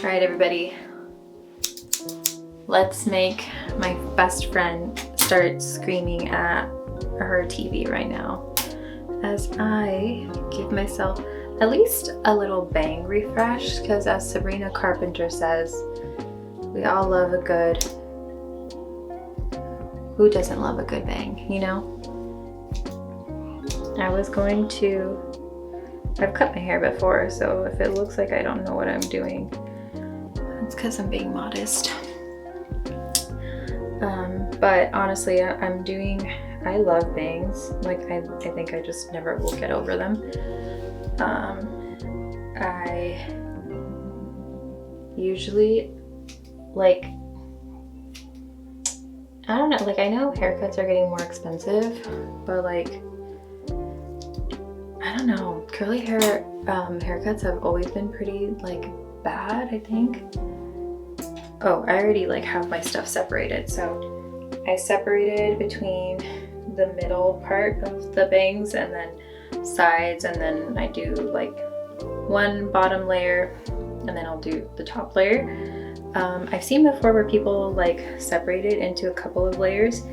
All right, everybody. Let's make my best friend start screaming at her TV right now as I give myself at least a little bang refresh, because as Sabrina Carpenter says, we all love a good, who doesn't love a good bang, you know? I've cut my hair before, so if it looks like I don't know what I'm doing, it's because I'm being modest. But honestly, I love bangs. Like, I think I just never will get over them. I usually, like, I don't know, like, I know haircuts are getting more expensive, but like, I don't know, curly hair haircuts have always been pretty like bad, I think. Oh, I already like have my stuff separated. So I separated between the middle part of the bangs and then sides, and then I do like one bottom layer and then I'll do the top layer. I've seen before where people like separate it into a couple of layers,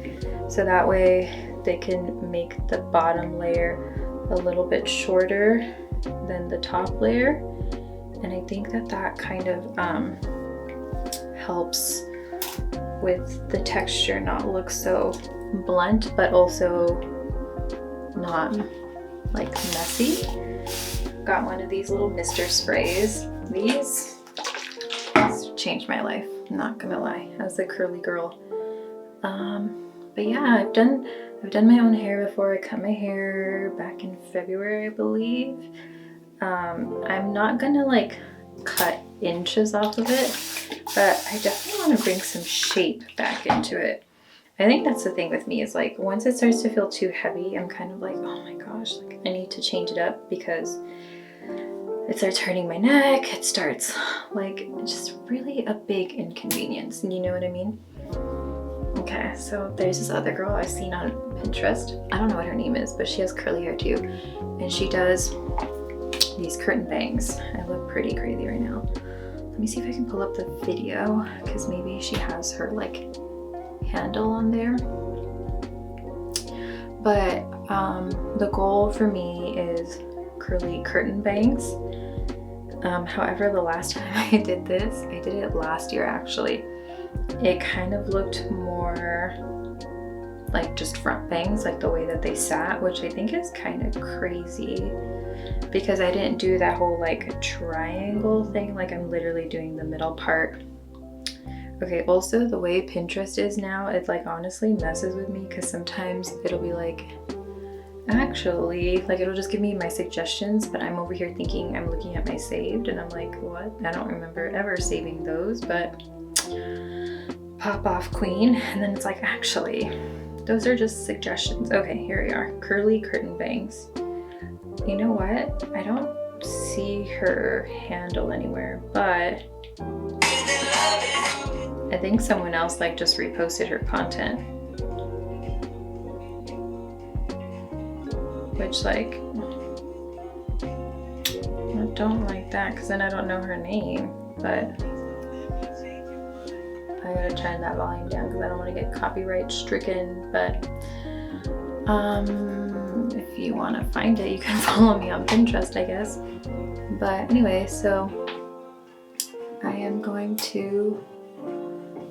so that way they can make the bottom layer a little bit shorter than the top layer. And I think that kind of helps with the texture not look so blunt, but also not like messy. Got one of these little mister sprays. These changed my life, I'm not gonna lie, as a curly girl. But yeah, I've done my own hair before. I cut my hair back in February, I believe. I'm not gonna like cut inches off of it, but I definitely want to bring some shape back into it. I think that's the thing with me, is like once it starts to feel too heavy, I'm kind of like, oh my gosh, like I need to change it up, because it starts hurting my neck. It starts like just really a big inconvenience, and you know what I mean? Okay, so there's this other girl I've seen on Pinterest. I don't know what her name is, but she has curly hair too, and she does these curtain bangs. I look pretty crazy right now. Let me see if I can pull up the video, because maybe she has her like handle on there. But the goal for me is curly curtain bangs. However, the last time I did this, I did it last year actually, it kind of looked more like just front bangs, like the way that they sat, which I think is kind of crazy, because I didn't do that whole like triangle thing. Like, I'm literally doing the middle part. Okay, also the way Pinterest is now, it like honestly messes with me, because sometimes it'll be like, actually, like it'll just give me my suggestions, but I'm over here thinking I'm looking at my saved, and I'm like, what? I don't remember ever saving those, but pop off queen. And then it's like, actually, those are just suggestions. Okay, here we are, curly curtain bangs. You know what? I don't see her handle anywhere, but I think someone else like just reposted her content. Which, like, I don't like that, because then I don't know her name, but I gotta turn that volume down because I don't want to get copyright stricken. But if you want to find it, you can follow me on Pinterest, I guess. But anyway, so I am going to,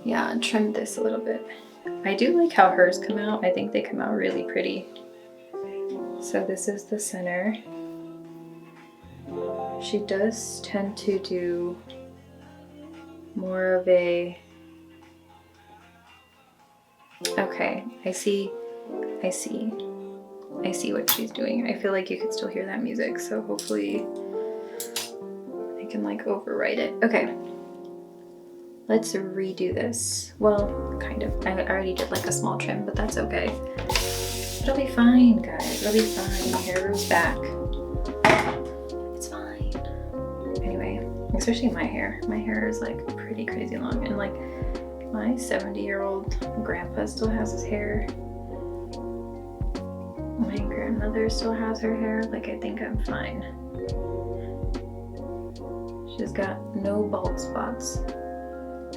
yeah, trim this a little bit. I do like how hers come out. I think they come out really pretty. So this is the center. She does tend to do more of a, okay, I see what she's doing. I feel like you can still hear that music, so hopefully I can like overwrite it. Okay, let's redo this. Well, kind of. I already did like a small trim, but that's okay. It'll be fine, guys. It'll be fine. My hair grows back. It's fine. Anyway, especially my hair. My hair is like pretty crazy long, and like my 70-year-old grandpa still has his hair. My grandmother still has her hair. Like, I think I'm fine. She's got no bald spots.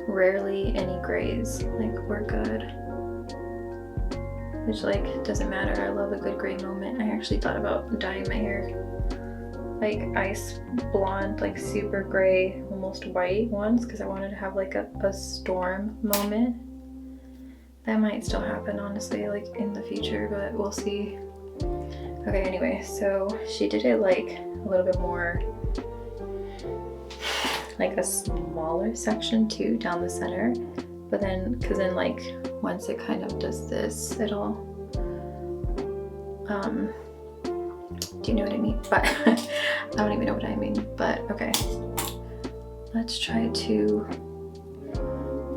Rarely any grays. Like, we're good. Which, like, doesn't matter. I love a good gray moment. I actually thought about dyeing my hair like ice blonde, like super gray, almost white ones, because I wanted to have like a storm moment. That might still happen, honestly, like in the future, but we'll see. Okay, anyway, so she did it like a little bit more, like a smaller section too, down the center. But then, because then like once it kind of does this, it'll, do you know what I mean? But I don't even know what I mean, but okay. Let's try to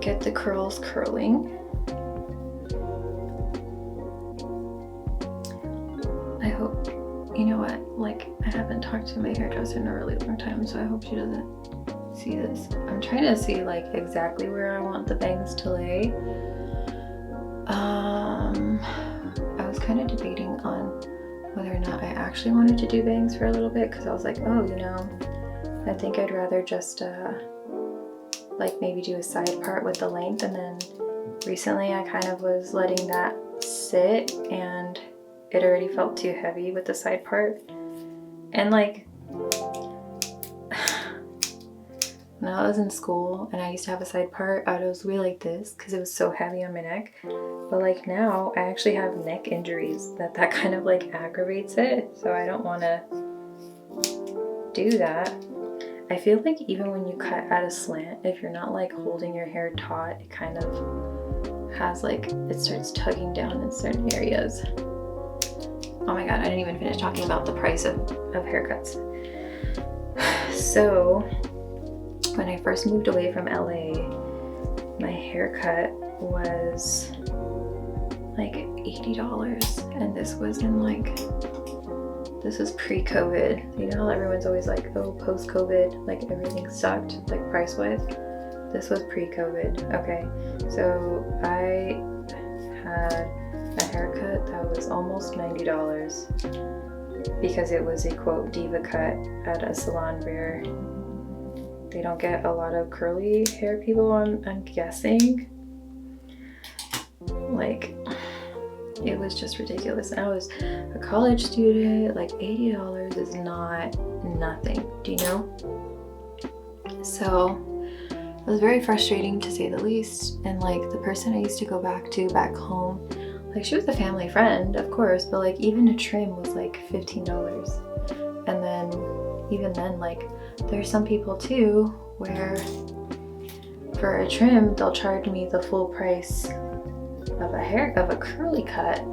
get the curls curling. I hope, you know what, like I haven't talked to my hairdresser in a really long time, so I hope she doesn't see this. I'm trying to see like exactly where I want the bangs to lay. I was kind of debating on whether or not I actually wanted to do bangs for a little bit, because I was like, oh, you know, I think I'd rather just like maybe do a side part with the length. And then recently I kind of was letting that sit and it already felt too heavy with the side part. And like when I was in school and I used to have a side part, I would always wear like this because it was so heavy on my neck. But like now I actually have neck injuries that kind of like aggravates it, so I don't want to do that. I feel like even when you cut at a slant, if you're not like holding your hair taut, it kind of has like, it starts tugging down in certain areas. Oh my god, I didn't even finish talking about the price of haircuts. So when I first moved away from LA, my haircut was like $80, and this was in like, this was pre-COVID. You know how everyone's always like, oh, post-COVID, like everything sucked, like price-wise? This was pre-COVID. Okay, so I had a haircut that was almost $90 because it was a quote diva cut at a salon where they don't get a lot of curly hair people, I'm guessing. Like, it was just ridiculous. I was a college student, like $80 is not nothing, do you know? So it was very frustrating to say the least. And like the person I used to go back to back home, like she was a family friend, of course, but like even a trim was like $15. And then even then, like there's some people too where for a trim they'll charge me the full price of a curly cut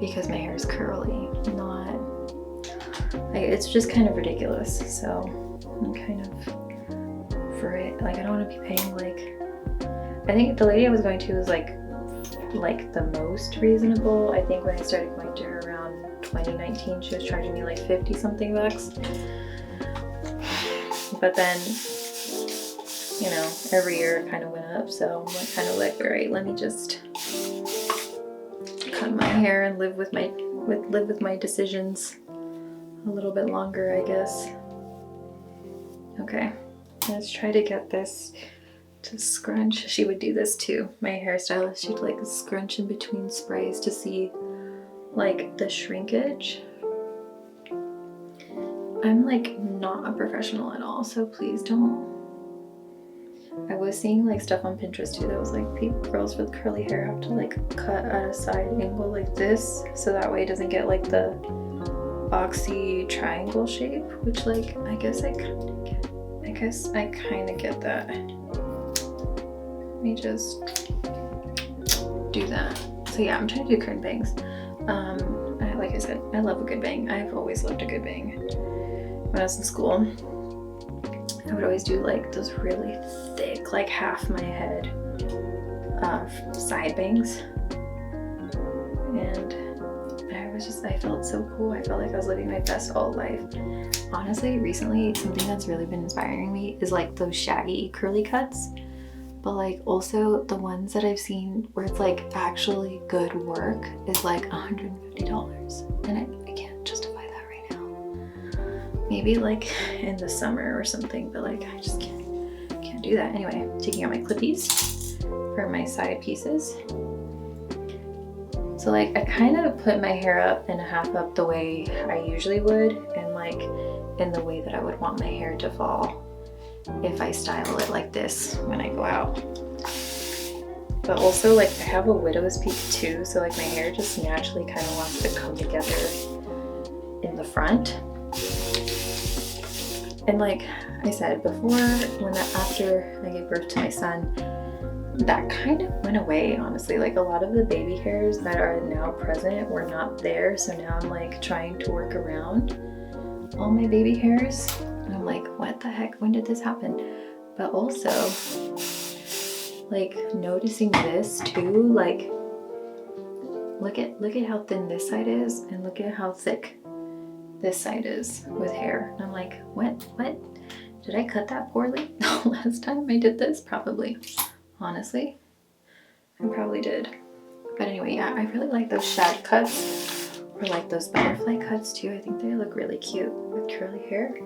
because my hair is curly, not like, it's just kind of ridiculous. So I'm kind of for it. Like I don't want to be paying like, I think the lady I was going to was like the most reasonable. I think when I started going to her around 2019, she was charging me like 50 something bucks. But then, you know, every year it kind of went up, so I'm like, kind of like, all right, let me just cut my hair and live with my decisions a little bit longer, I guess. Okay, let's try to get this to scrunch. She would do this too. My hairstylist, she'd like scrunch in between sprays to see like the shrinkage. I'm like not a professional at all, so please don't. I was seeing like stuff on Pinterest too that was like girls with curly hair have to like cut at a side angle like this, so that way it doesn't get like the boxy triangle shape, which like I guess I kind of get that. Let me just do that. So yeah, I'm trying to do curtain bangs. Like I said, I love a good bang. I've always loved a good bang. When I was in school, I would always do like those really thick, like half my head side bangs. And I felt so cool. I felt like I was living my best adult life. Honestly, recently, something that's really been inspiring me is like those shaggy curly cuts. But like also the ones that I've seen where it's like actually good work is like $150. And I can't justify that right now. maybe like in the summer or something, but like I just can't do that. Anyway, taking out my clippies for my side pieces. So like I kind of put my hair up and a half up the way I usually would, and like in the way that I would want my hair to fall if I style it like this when I go out. But also like I have a widow's peak too, so like my hair just naturally kind of wants to come together in the front. And like I said before, after I gave birth to my son, that kind of went away, honestly. Like a lot of the baby hairs that are now present were not there, so now I'm like trying to work around all my baby hairs. And I'm like, what the heck? When did this happen? But also, like noticing this too, like look at how thin this side is, and look at how thick this side is with hair. And I'm like, what? Did I cut that poorly the last time I did this? Probably. Honestly, I probably did. But anyway, yeah, I really like those shag cuts, or like those butterfly cuts too. I think they look really cute with curly hair,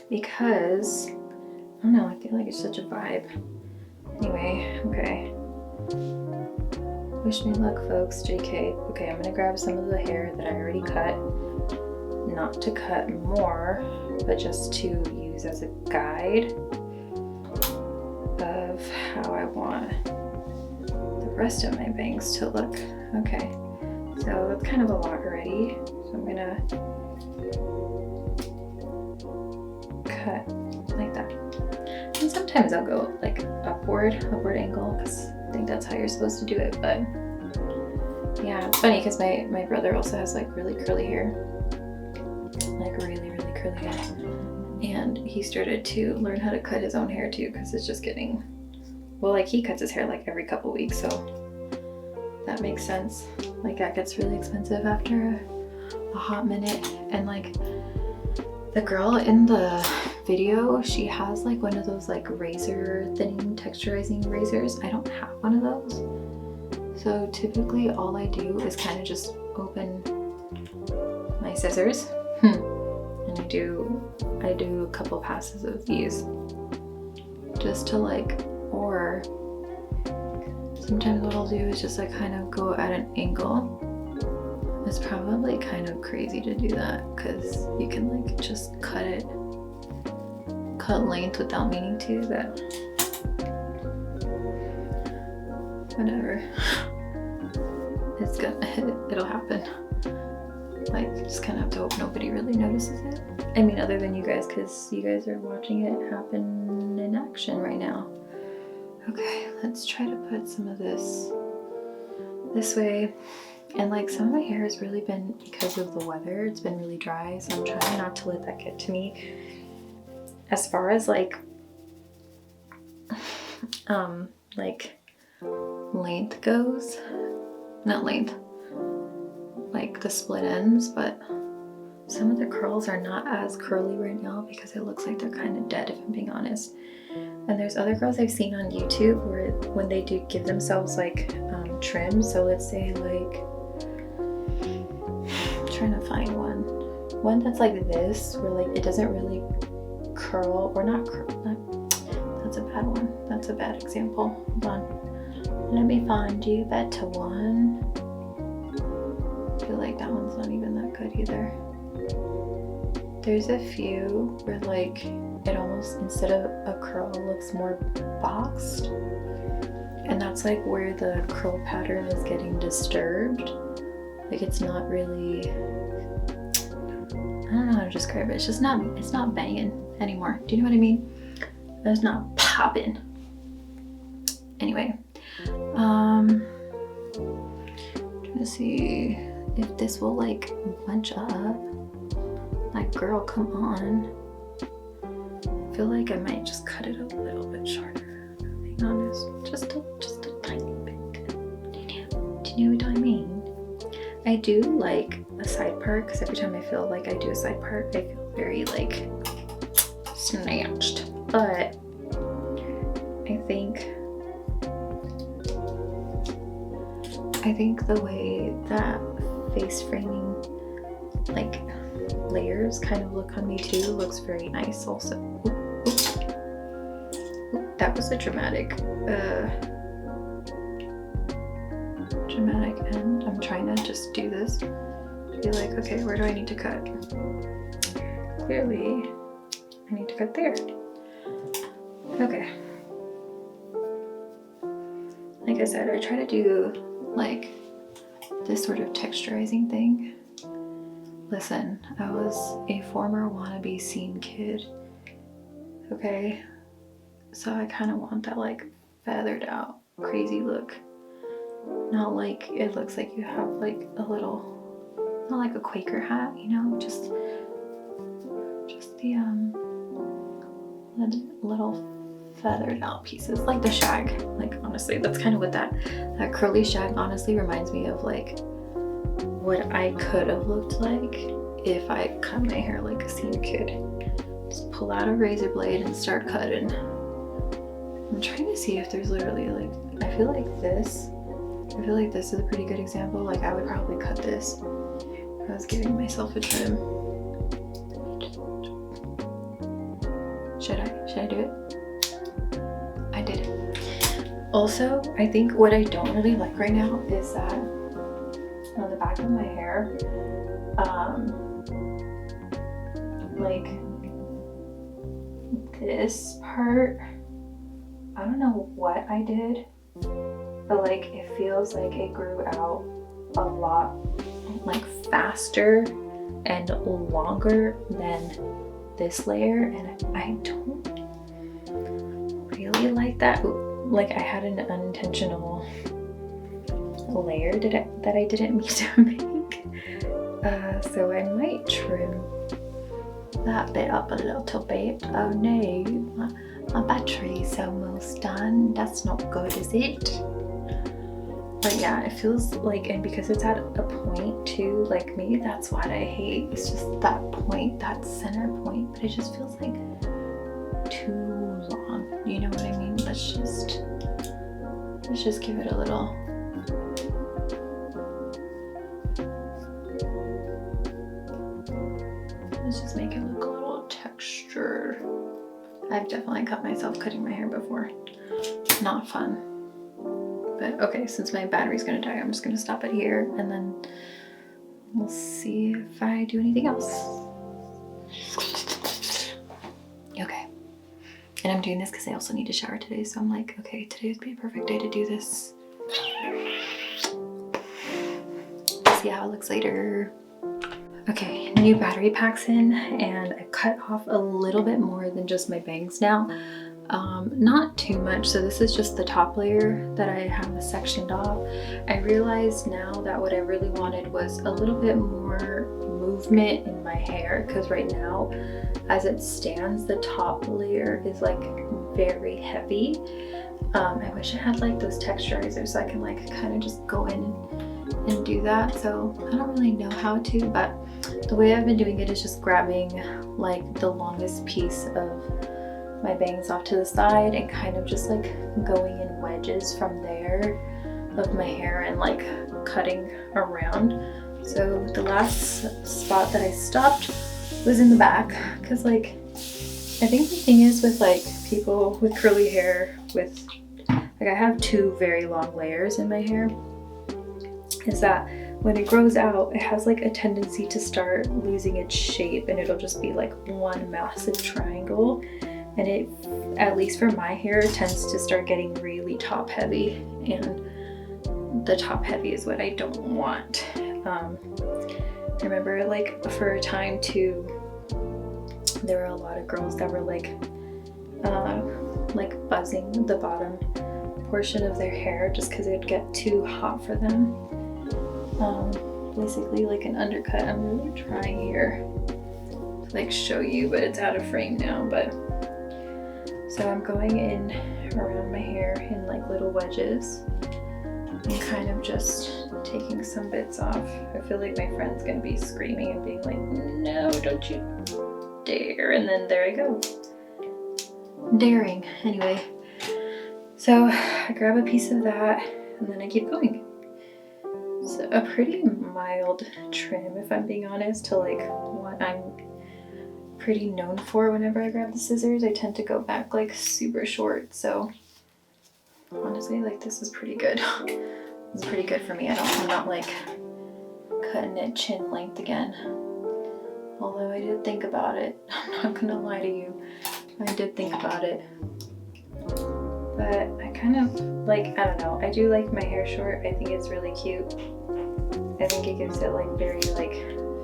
because I don't know, I feel like it's such a vibe. Anyway, okay. Wish me luck, folks. JK. Okay, I'm gonna grab some of the hair that I already cut. Not to cut more, but just to use as a guide of how I want the rest of my bangs to look. Okay, so that's kind of a lot already. So I'm gonna cut like that. And sometimes I'll go like upward angle, because I think that's how you're supposed to do it. But yeah, it's funny because my brother also has like really curly hair, like really curly hair. And he started to learn how to cut his own hair too, because it's just getting, well, like he cuts his hair like every couple weeks, so that makes sense. Like that gets really expensive after a hot minute. And like the girl in the video, she has like one of those like razor thinning texturizing razors. I don't have one of those. So typically all I do is kind of just open my scissors and I do a couple passes of these just to like, or sometimes what I'll do is just like kind of go at an angle. It's probably kind of crazy to do that because you can like just cut length without meaning to, but whatever. It'll happen. Like, just kind of have to hope nobody really notices it. I mean, other than you guys, because you guys are watching it happen in action right now. Okay, let's try to put some of this way. And like some of my hair has really been, because of the weather, it's been really dry, so I'm trying not to let that get to me. As far as like length goes, not length, like the split ends, but some of the curls are not as curly right now because it looks like they're kind of dead, if I'm being honest. And there's other girls I've seen on YouTube where when they do give themselves like trims, so let's say like, I'm trying to find one that's like this, where like it doesn't really curl, or not curl, that's a bad one, that's a bad example. Hold on, let me find you better one. I feel like that one's not even that good either. There's a few where like it almost, instead of a curl, looks more boxed, and that's like where the curl pattern is getting disturbed. Like it's not really, I don't know how to describe it. It's just not, it's not banging anymore. Do you know what I mean? It's not popping. Anyway, trying to see if this will like bunch up. Like, girl, come on. I feel like I might just cut it a little bit shorter, if I'm being honest. Just a tiny bit. Do you know what I mean? I do like a side part, because every time I feel like I do a side part, I feel very like snatched. But I think the way that face framing, like layers kind of look on me too. Looks very nice also. Oop, oop. Oop, that was a dramatic end. I'm trying to just do this. Be like, okay, where do I need to cut? Clearly, I need to cut there. Okay. Like I said, I try to do like this sort of texturizing thing. Listen, I was a former wannabe scene kid. Okay? So I kind of want that like feathered out, crazy look. Not like it looks like you have like a little, not like a Quaker hat, you know, just the little feathered out pieces, like the shag. Like honestly, that's kind of what that curly shag honestly reminds me of, like what I could have looked like if I cut my hair like a scene kid. Just pull out a razor blade and start cutting. I'm trying to see if there's literally like, I feel like this is a pretty good example. Like I would probably cut this if I was giving myself a trim. Should I do it? I did it. Also, I think what I don't really like right now is that on the back of my hair, like this part, I don't know what I did, but like it feels like it grew out a lot like faster and longer than this layer, and I don't really like that. Like I had an unintentional layer that I didn't mean to make, so I might trim that bit up a little bit. Oh no, my battery's almost done. That's not good, is it? But yeah, it feels like, and because it's at a point too, like maybe that's what I hate. It's just that point, that center point, but it just feels like too long. You know what I mean? Let's just give it a little. Let's just make it look a little textured. I've definitely cut myself cutting my hair before. Not fun. But okay, since my battery's gonna die, I'm just gonna stop it here and then we'll see if I do anything else. Okay. And I'm doing this because I also need to shower today, so I'm like, okay, today would be a perfect day to do this. See how it looks later. Okay, new battery pack's in, and I cut off a little bit more than just my bangs now. Not too much, so this is just the top layer that I have sectioned off. I realized now that what I really wanted was a little bit more movement in my hair, because right now as it stands, the top layer is like very heavy. I wish I had like those texturizers so I can like kind of just go in and do that. So I don't really know how to, but the way I've been doing it is just grabbing like the longest piece of my bangs off to the side and kind of just like going in wedges from there of my hair and like cutting around. So the last spot that I stopped was in the back, because like I think the thing is with like people with curly hair, with like I have two very long layers in my hair, is that when it grows out, it has like a tendency to start losing its shape and it'll just be like one massive triangle. And it, at least for my hair, tends to start getting really top heavy, and the top heavy is what I don't want. I remember like for a time too, there were a lot of girls that were like buzzing the bottom portion of their hair just because it would get too hot for them. Basically like an undercut. I'm really trying here to like show you, but it's out of frame now. But so I'm going in around my hair in like little wedges and kind of just taking some bits off. I feel like my friend's gonna be screaming and being like, no, don't you dare. And then there I go. Daring. Anyway, so I grab a piece of that and then I keep going. It's a pretty mild trim, if I'm being honest, to like what I'm pretty known for. Whenever I grab the scissors, I tend to go back like super short, so honestly, like, this is pretty good. It's pretty good for me. I'm not like cutting it chin length again, although I did think about it. I'm not gonna lie to you, I did think about it, but I kind of like, I don't know, I do like my hair short. I think it's really cute. I think it gives it like very like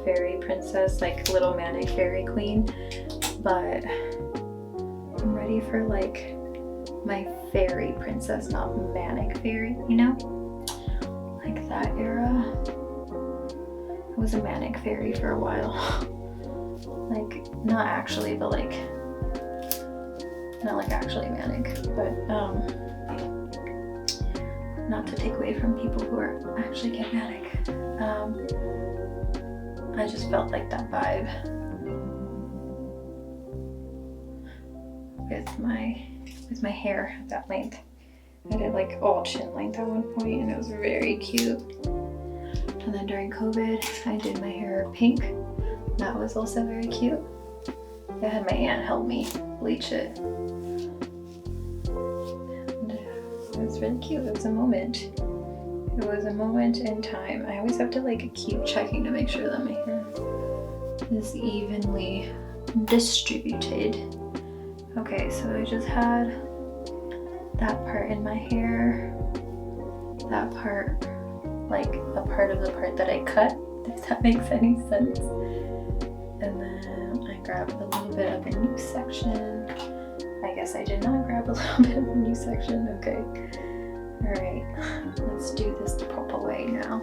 fairy princess, like little manic fairy queen, but I'm ready for like my fairy princess, not manic fairy, you know? Like that era. I was a manic fairy for a while. Like, not actually, but like, not like actually manic, but not to take away from people who are actually get manic. I just felt like that vibe with my hair at that length. I did like all chin length at one point, and it was very cute. And then during COVID, I did my hair pink. That was also very cute. I had my aunt help me bleach it. And it was really cute. It was a moment. It was a moment in time. I always have to like keep checking to make sure that my hair is evenly distributed. Okay, so I just had that part in my hair, that part, like a part of the part that I cut, if that makes any sense. And then I grabbed a little bit of a new section. I guess I did not grab a little bit of a new section. Okay. Alright, let's do this the proper way now.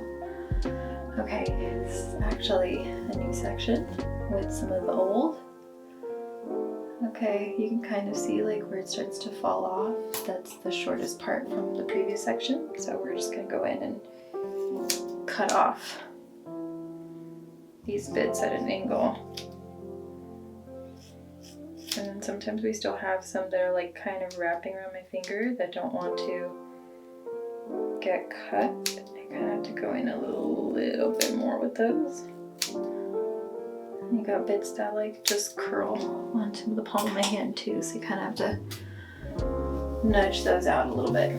Okay, it's actually a new section with some of the old. Okay, you can kind of see like where it starts to fall off. That's the shortest part from the previous section. So we're just gonna go in and cut off these bits at an angle. And then sometimes we still have some that are like kind of wrapping around my finger that don't want to get cut. I kind of have to go in a little bit more with those. You got bits that like just curl onto the palm of my hand too, so you kind of have to nudge those out a little bit.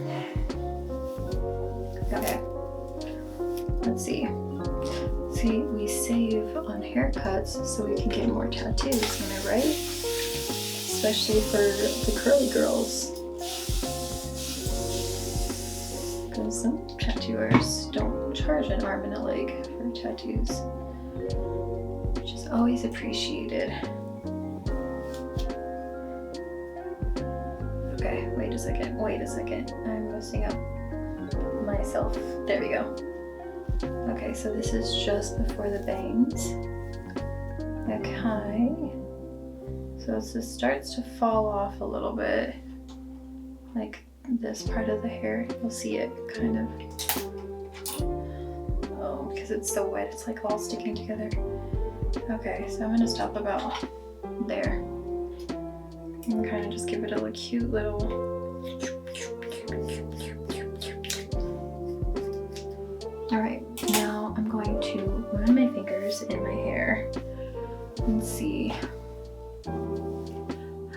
Okay, let's see. See, we save on haircuts so we can get more tattoos, am I right? Especially for the curly girls. Because some tattooers don't charge an arm and a leg for tattoos, which is always appreciated. Okay, wait a second, I'm messing up myself. There we go. Okay, so this is just before the bangs. Okay, so it just starts to fall off a little bit, like this part of the hair. You'll see it kind of, oh, because it's so wet, it's like all sticking together. Okay, so I'm gonna stop about there and kind of just give it a cute little, alright, now I'm going to run my fingers in my hair and see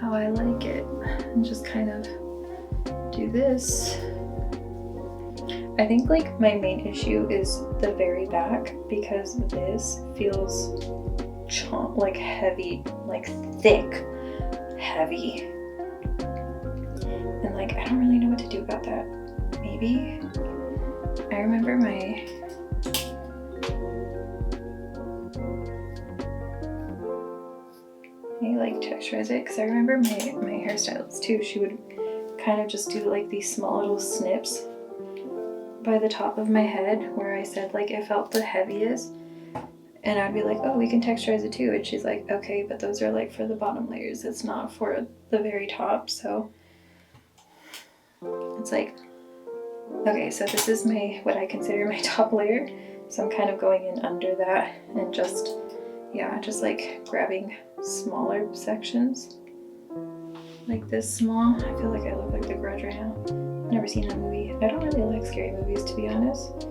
how I like it, and just kind of do this. I think like my main issue is the very back, because this feels like heavy, like thick, heavy, and like I don't really know what to do about that. Maybe I remember my like texturize it, because I remember my hairstylist too, she would kind of just do like these small little snips by the top of my head where I said like it felt the heaviest, and I'd be like, oh, we can texturize it too, and she's like, okay, but those are like for the bottom layers, it's not for the very top. So it's like, okay, so this is what I consider my top layer, so I'm kind of going in under that and just like grabbing smaller sections like this small. I feel like I look like the Grudge right now. Never seen that movie. I don't really like scary movies, to be honest.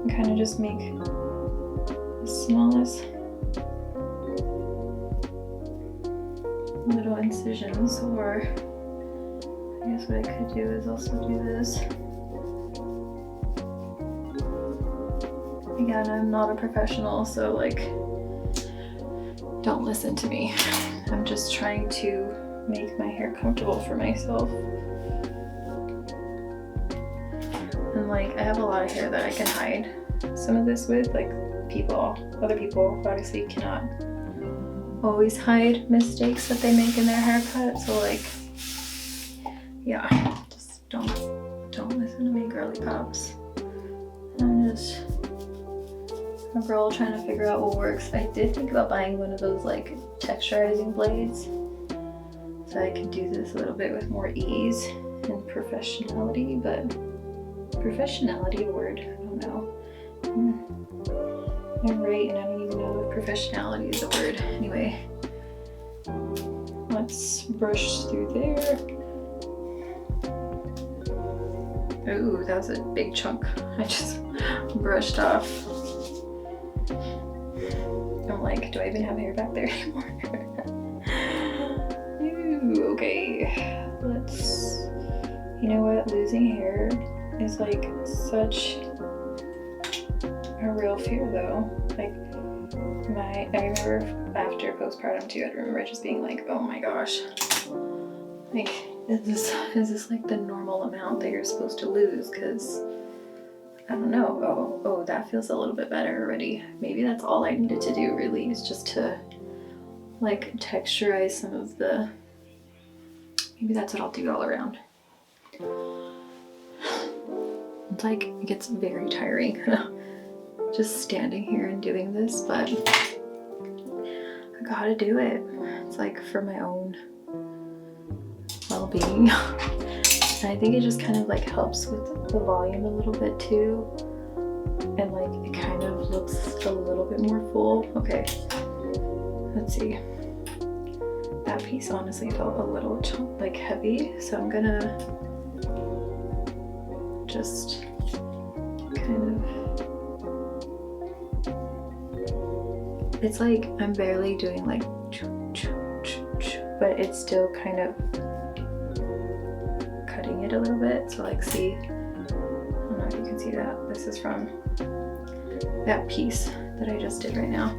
and kind of just make the smallest little incisions, or I guess what I could do is also do this. Again, I'm not a professional, so like, don't listen to me. I'm just trying to make my hair comfortable for myself. And like, I have a lot of hair that I can hide some of this with, like other people obviously cannot always hide mistakes that they make in their haircut. So like, yeah, just don't listen to me, girly pops. I'm just a girl trying to figure out what works. I did think about buying one of those like texturizing blades, so I could do this a little bit with more ease and professionality, but professionality, a word, I don't know. I'm right, and I don't even know if professionality is a word. Anyway, let's brush through there. Ooh, that was a big chunk I just brushed off. I'm like, do I even have hair back there anymore? Ooh, okay. Let's, you know what, losing hair is like such a real fear though. Like I remember after postpartum too, I remember just being like, oh my gosh, like is this like the normal amount that you're supposed to lose? Because I don't know. Oh, that feels a little bit better already. Maybe that's all I needed to do really, is just to like texturize some of the, maybe that's what I'll do all around. It's like, it gets very tiring just standing here and doing this, but I gotta do it. It's like for my own well-being. And I think it just kind of like helps with the volume a little bit too. And like it kind of looks a little bit more full. Okay, let's see. That piece honestly felt a little like heavy, so I'm gonna just kind of, it's like I'm barely doing like, but it's still kind of cutting it a little bit. So like, see, I don't know if you can see that. This is from that piece that I just did right now.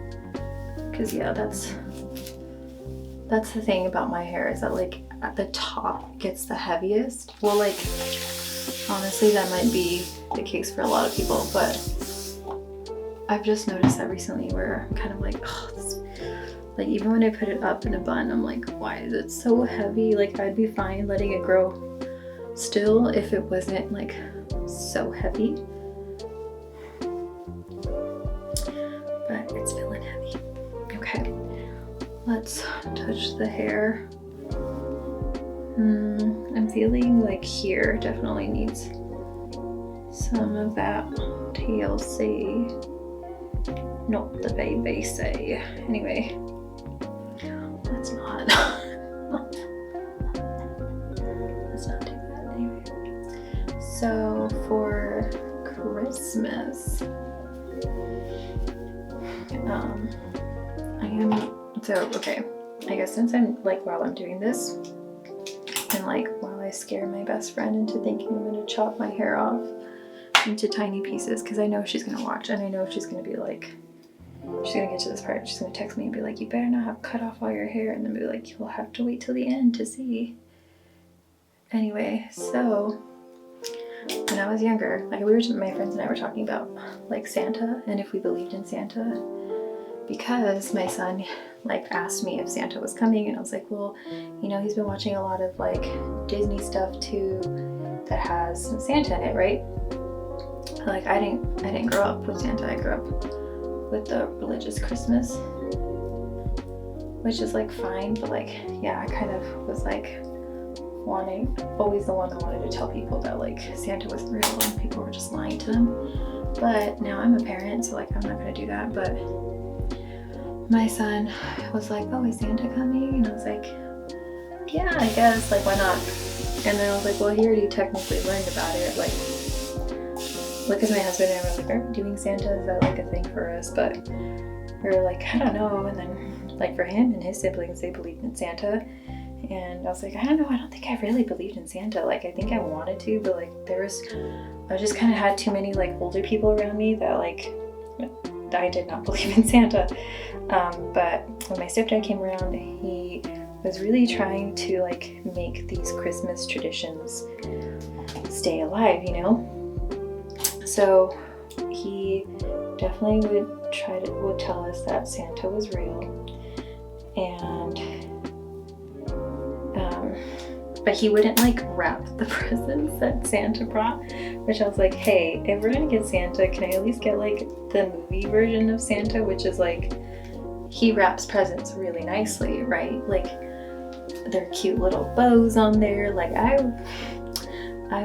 Cause yeah, that's the thing about my hair, is that like at the top gets the heaviest. Well, like honestly, that might be the case for a lot of people, but I've just noticed that recently where I'm kind of like, oh, this, like even when I put it up in a bun, I'm like, why is it so heavy? Like I'd be fine letting it grow still if it wasn't like so heavy, but it's feeling heavy. Okay, let's touch the hair. I'm feeling like here definitely needs some of that TLC. Not the baby say. Anyway, let's not. Let's not do that anyway. So for Christmas, okay, I guess since I'm like, while I'm doing this, and like while I scare my best friend into thinking I'm gonna chop my hair off into tiny pieces, because I know she's gonna watch, and I know she's gonna be like, she's gonna get to this part, she's gonna text me and be like, you better not have cut off all your hair, and then be like, you'll have to wait till the end to see. Anyway, so when I was younger, like my friends and I were talking about like Santa and if we believed in Santa, because my son like asked me if Santa was coming, and I was like, well, you know, he's been watching a lot of like Disney stuff too that has some Santa in it, right? Like I didn't grow up with Santa. I grew up with the religious Christmas, which is like fine, but like, yeah, I kind of was like always the one that wanted to tell people that like Santa was real and people were just lying to them. But now I'm a parent, so like I'm not gonna do that. But my son was like, oh, is Santa coming? And I was like, yeah, I guess, like why not? And then I was like, well, he already technically learned about it like because my husband and I were like, are we doing Santa? Is that like a thing for us? But we were like, I don't know. And then like for him and his siblings, they believed in Santa. And I was like, I don't know, I don't think I really believed in Santa. Like, I think I wanted to, but like I just kind of had too many like older people around me that like, I did not believe in Santa. But when my stepdad came around, he was really trying to like make these Christmas traditions stay alive, you know? So he definitely would tell us that Santa was real. And but he wouldn't like wrap the presents that Santa brought, which I was like, hey, if we're gonna get Santa, can I at least get like the movie version of Santa, which is like, he wraps presents really nicely, right? Like, there are cute little bows on there. Like, I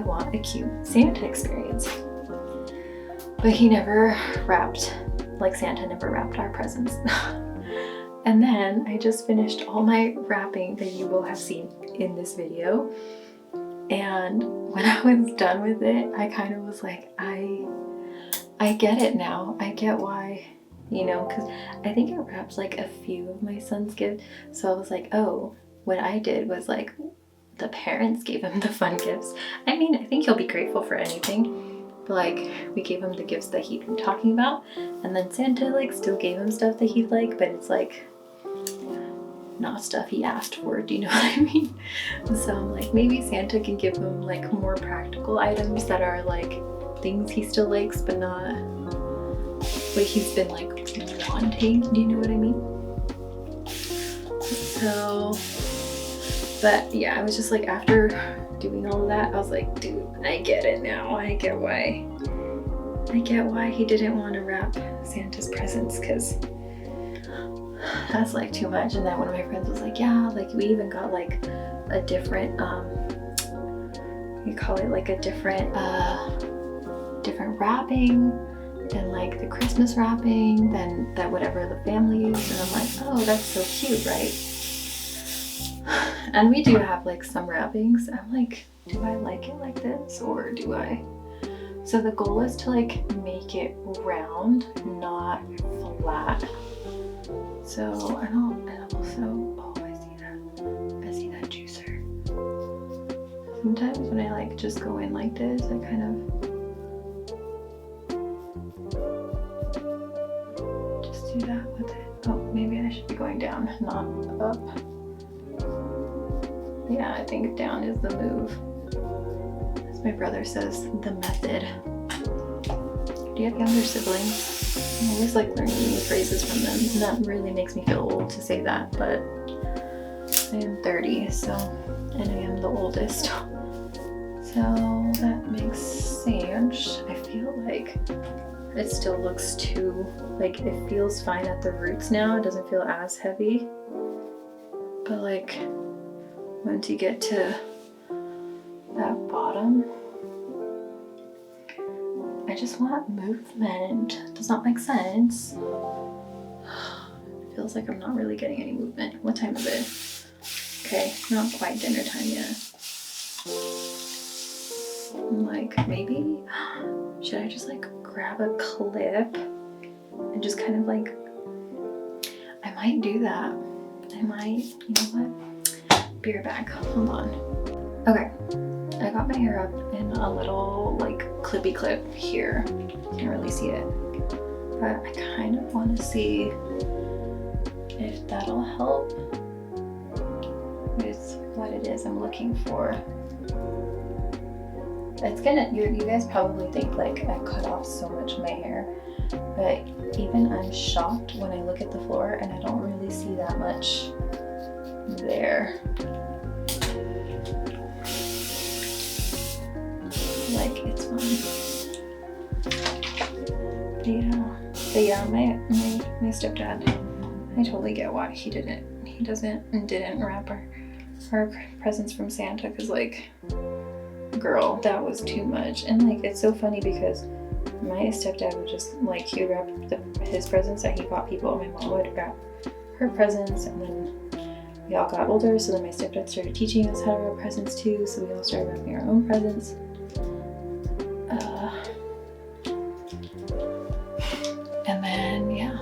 want a cute Santa experience. But he never wrapped, like Santa never wrapped our presents. And then I just finished all my wrapping that you will have seen in this video. And when I was done with it, I kind of was like, I get it now. I get why, you know, because I think it wrapped like a few of my son's gifts. So I was like, oh, what I did was like, the parents gave him the fun gifts. I mean, I think he'll be grateful for anything. But like, we gave him the gifts that he'd been talking about. And then Santa like still gave him stuff that he'd like, but it's like, not stuff he asked for, do you know what I mean? So I'm like, maybe Santa can give him like more practical items that are like things he still likes, but not what he's been like wanting, do you know what I mean? So, but yeah, I was just like, after doing all of that, I was like, dude, I get it now. I get why he didn't want to wrap Santa's presents, because that's like too much. And then one of my friends was like, yeah, like we even got like a different we call it like a different wrapping than like the Christmas wrapping than that whatever the family used. And I'm like, oh, that's so cute, right? And we do have like some wrappings. I'm like, do I like it like this or do I? So the goal is to like make it round, not flat. So and also, oh, I see that juicer. Sometimes when I like just go in like this, I kind of just do that with it. Oh, maybe I should be going down, not up. Yeah, I think down is the move. As my brother says, the method. Do you have younger siblings? I always like learning new phrases from them. And that really makes me feel old to say that, but I am 30, so, and I am the oldest. So that makes sense. I feel like it still looks too, like it feels fine at the roots now. It doesn't feel as heavy. But like, once you get to that bottom, I just want movement. Does not make sense. It feels like I'm not really getting any movement. What time is it? Okay, not quite dinner time yet. I'm like, maybe, should I just like grab a clip and just kind of like, I might do that. I might, you know what? Be right back, hold on. Okay. I got my hair up in a little like clippy clip here. Can't really see it. But I kind of want to see if that'll help with what it is I'm looking for. It's gonna, you guys probably think like I cut off so much of my hair, but even I'm shocked when I look at the floor and I don't really see that much there. Like, it's fine. But yeah, my stepdad, I totally get why he didn't wrap our presents from Santa, because like, girl, that was too much. And like, it's so funny because my stepdad would just like, he would wrap his presents that he bought people, and my mom would wrap her presents, and then we all got older, so then my stepdad started teaching us how to wrap presents too, so we all started wrapping our own presents. And then, yeah.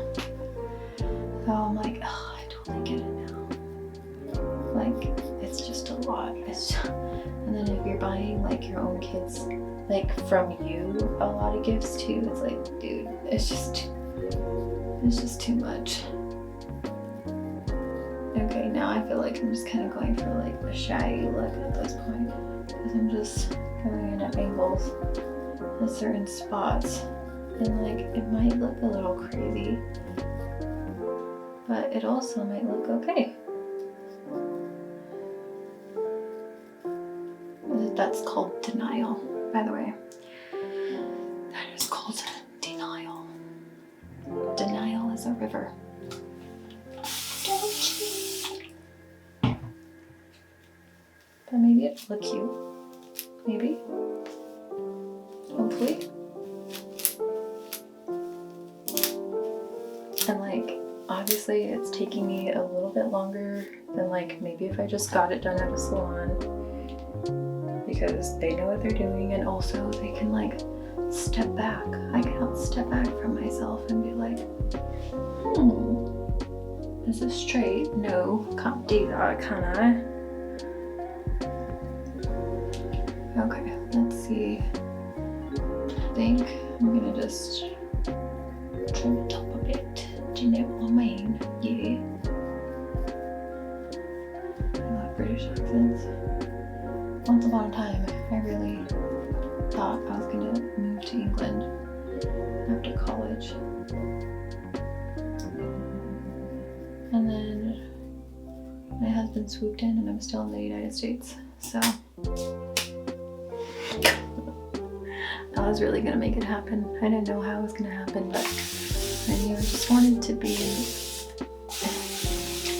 So I'm like, oh, I totally get it now. Like, it's just a lot. And then if you're buying like your own kids, like from you, a lot of gifts too, it's like, dude, it's just too much. Okay, now I feel like I'm just kind of going for like a shaggy look at this point, because I'm just going in at angles at certain spots, and like it might look a little crazy, but it also might look okay. That's called denial, by the way. That is called denial. Denial is a river. But maybe it'll look cute. Maybe. Hopefully. And like, obviously it's taking me a little bit longer than like maybe if I just got it done at a salon, because they know what they're doing, and also they can like step back. I cannot step back from myself and be like, is this straight? No, can't do that, can I? Okay, let's see. I think I'm gonna just trim it up a bit. Do you know what I mean? Yeah. I love British accents. Once upon a time, I really thought I was gonna move to England after college. And then my husband swooped in and I'm still in the United States. So I was really gonna make it happen. I didn't know how it was gonna happen, but I knew I just wanted to be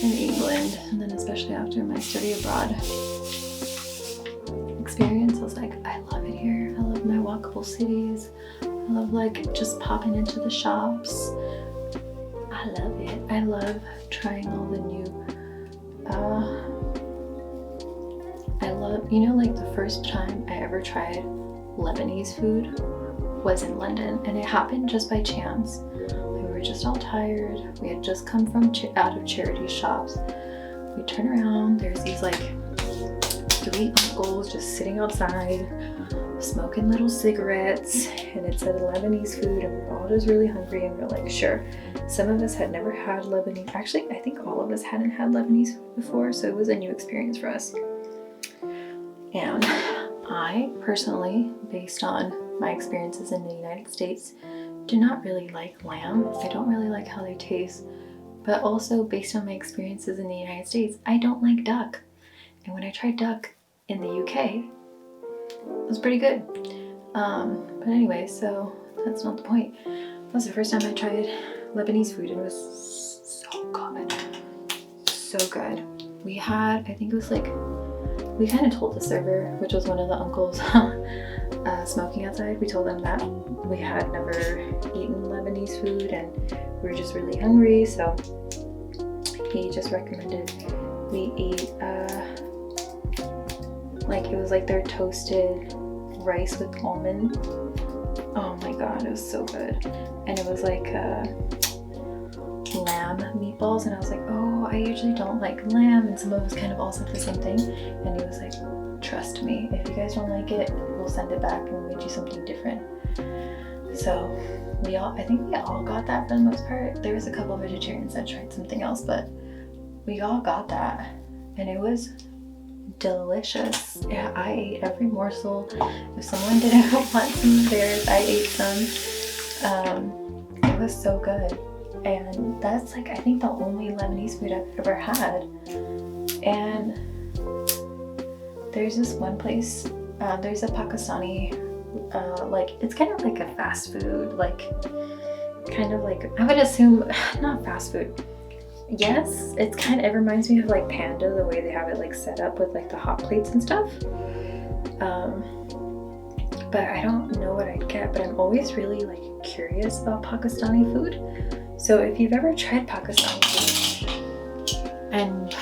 in England. And then especially after my study abroad experience, I was like, I love it here. I love my walkable cities. I love like just popping into the shops. I love it. I love trying all the new, I love, you know, like the first time I ever tried Lebanese food was in London, and it happened just by chance. We were just all tired. We had just come from out of charity shops. We turn around, there's these like 3 uncles just sitting outside smoking little cigarettes, and it said Lebanese food, and we were all just really hungry, and we're like, sure. Some of us had never had Lebanese. Actually, I think all of us hadn't had Lebanese food before, so it was a new experience for us. And I personally, based on my experiences in the United States, do not really like lamb. I don't really like how they taste, but also based on my experiences in the United States, I don't like duck. And when I tried duck in the UK, it was pretty good. But anyway, so that's not the point. That was the first time I tried Lebanese food, and it was so good. So good. We had, I think it was like, we kind of told the server, which was one of the uncles smoking outside, we told them that we had never eaten Lebanese food and we were just really hungry, so he just recommended we eat like, it was like their toasted rice with almond. Oh my god, it was so good. And it was like lamb meatballs, and I was like, oh, I usually don't like lamb, and some of us kind of all said the same thing, and he was like, trust me, if you guys don't like it, we'll send it back and we'll make you something different. So I think we all got that for the most part. There was a couple of vegetarians that tried something else, but we all got that, and it was delicious. Yeah, I ate every morsel. If someone didn't want some of theirs, I ate some. It was so good. And that's like, I think the only Lebanese food I've ever had. And there's this one place, there's a Pakistani, like, it's kind of like a fast food, like, kind of like, I would assume, not fast food. Yes, it reminds me of like Panda, the way they have it like set up with like the hot plates and stuff. But I don't know what I'd get, but I'm always really like curious about Pakistani food. So if you've ever tried Pakistani food, and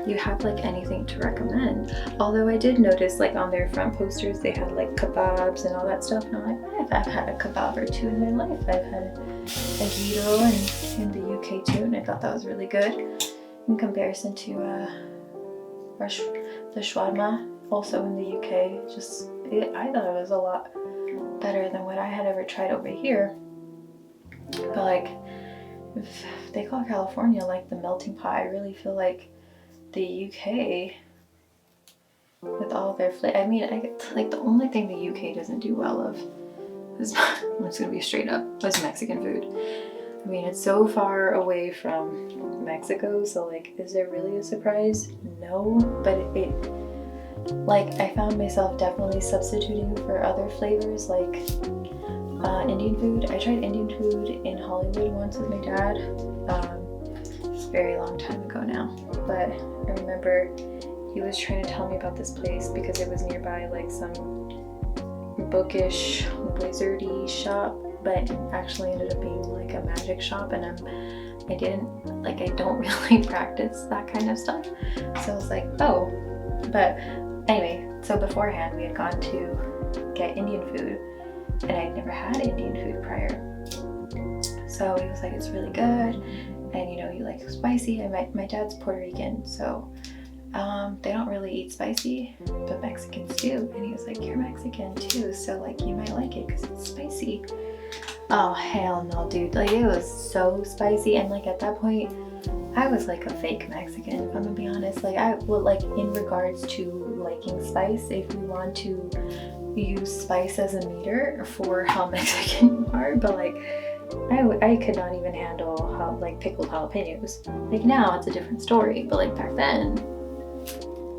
you have like anything to recommend. Although I did notice like on their front posters they had like kebabs and all that stuff, and I'm like, I've had a kebab or two in my life. I've had a gyro in the UK too, and I thought that was really good in comparison to the shawarma also in the UK. I thought it was a lot better than what I had ever tried over here. But like, if they call California like the melting pot, I really feel like the UK with all their flavor. I mean, like the only thing the UK doesn't do well of is, I'm just gonna be straight up, was Mexican food. I mean, it's so far away from Mexico, so like, is there really a surprise? No, but like, I found myself definitely substituting for other flavors, like Indian food. I tried Indian food in Hollywood once with my dad. It's a very long time ago now, but I remember he was trying to tell me about this place because it was nearby like some bookish, wizardy shop, but it actually ended up being like a magic shop, and I don't really practice that kind of stuff. So I was like, oh, but anyway, so beforehand we had gone to get Indian food, and I'd never had Indian food prior. So he was like, it's really good, and you know, you like spicy. And my dad's Puerto Rican, so they don't really eat spicy, but Mexicans do. And he was like, you're Mexican too, so like you might like it because it's spicy. Oh hell no, dude. Like, it was so spicy, and like at that point I was like a fake Mexican, if I'm gonna be honest. Like, I would, like, in regards to liking spice, if you want to use spice as a meter for how Mexican you are, but like I could not even handle how like pickled jalapenos. Like, now it's a different story, but like back then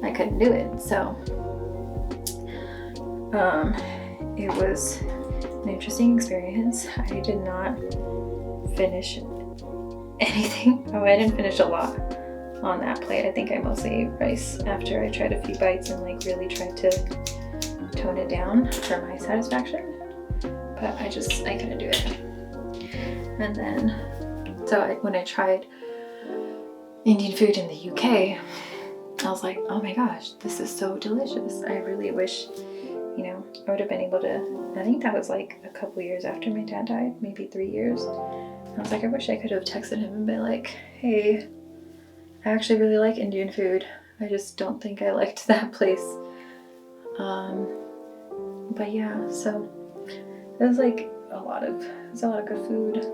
I couldn't do it. So it was an interesting experience. I did not finish anything. Oh, I didn't finish a lot on that plate. I think I mostly ate rice after I tried a few bites and like really tried to tone it down for my satisfaction, but I couldn't do it. And then, so when I tried Indian food in the UK, I was like, oh my gosh, this is so delicious. I really wish, you know, I would have been able to, I think that was like a couple years after my dad died, maybe 3 years. I was like, I wish I could have texted him and been like, hey, I actually really like Indian food. I just don't think I liked that place. But yeah, so it was like a lot of good food.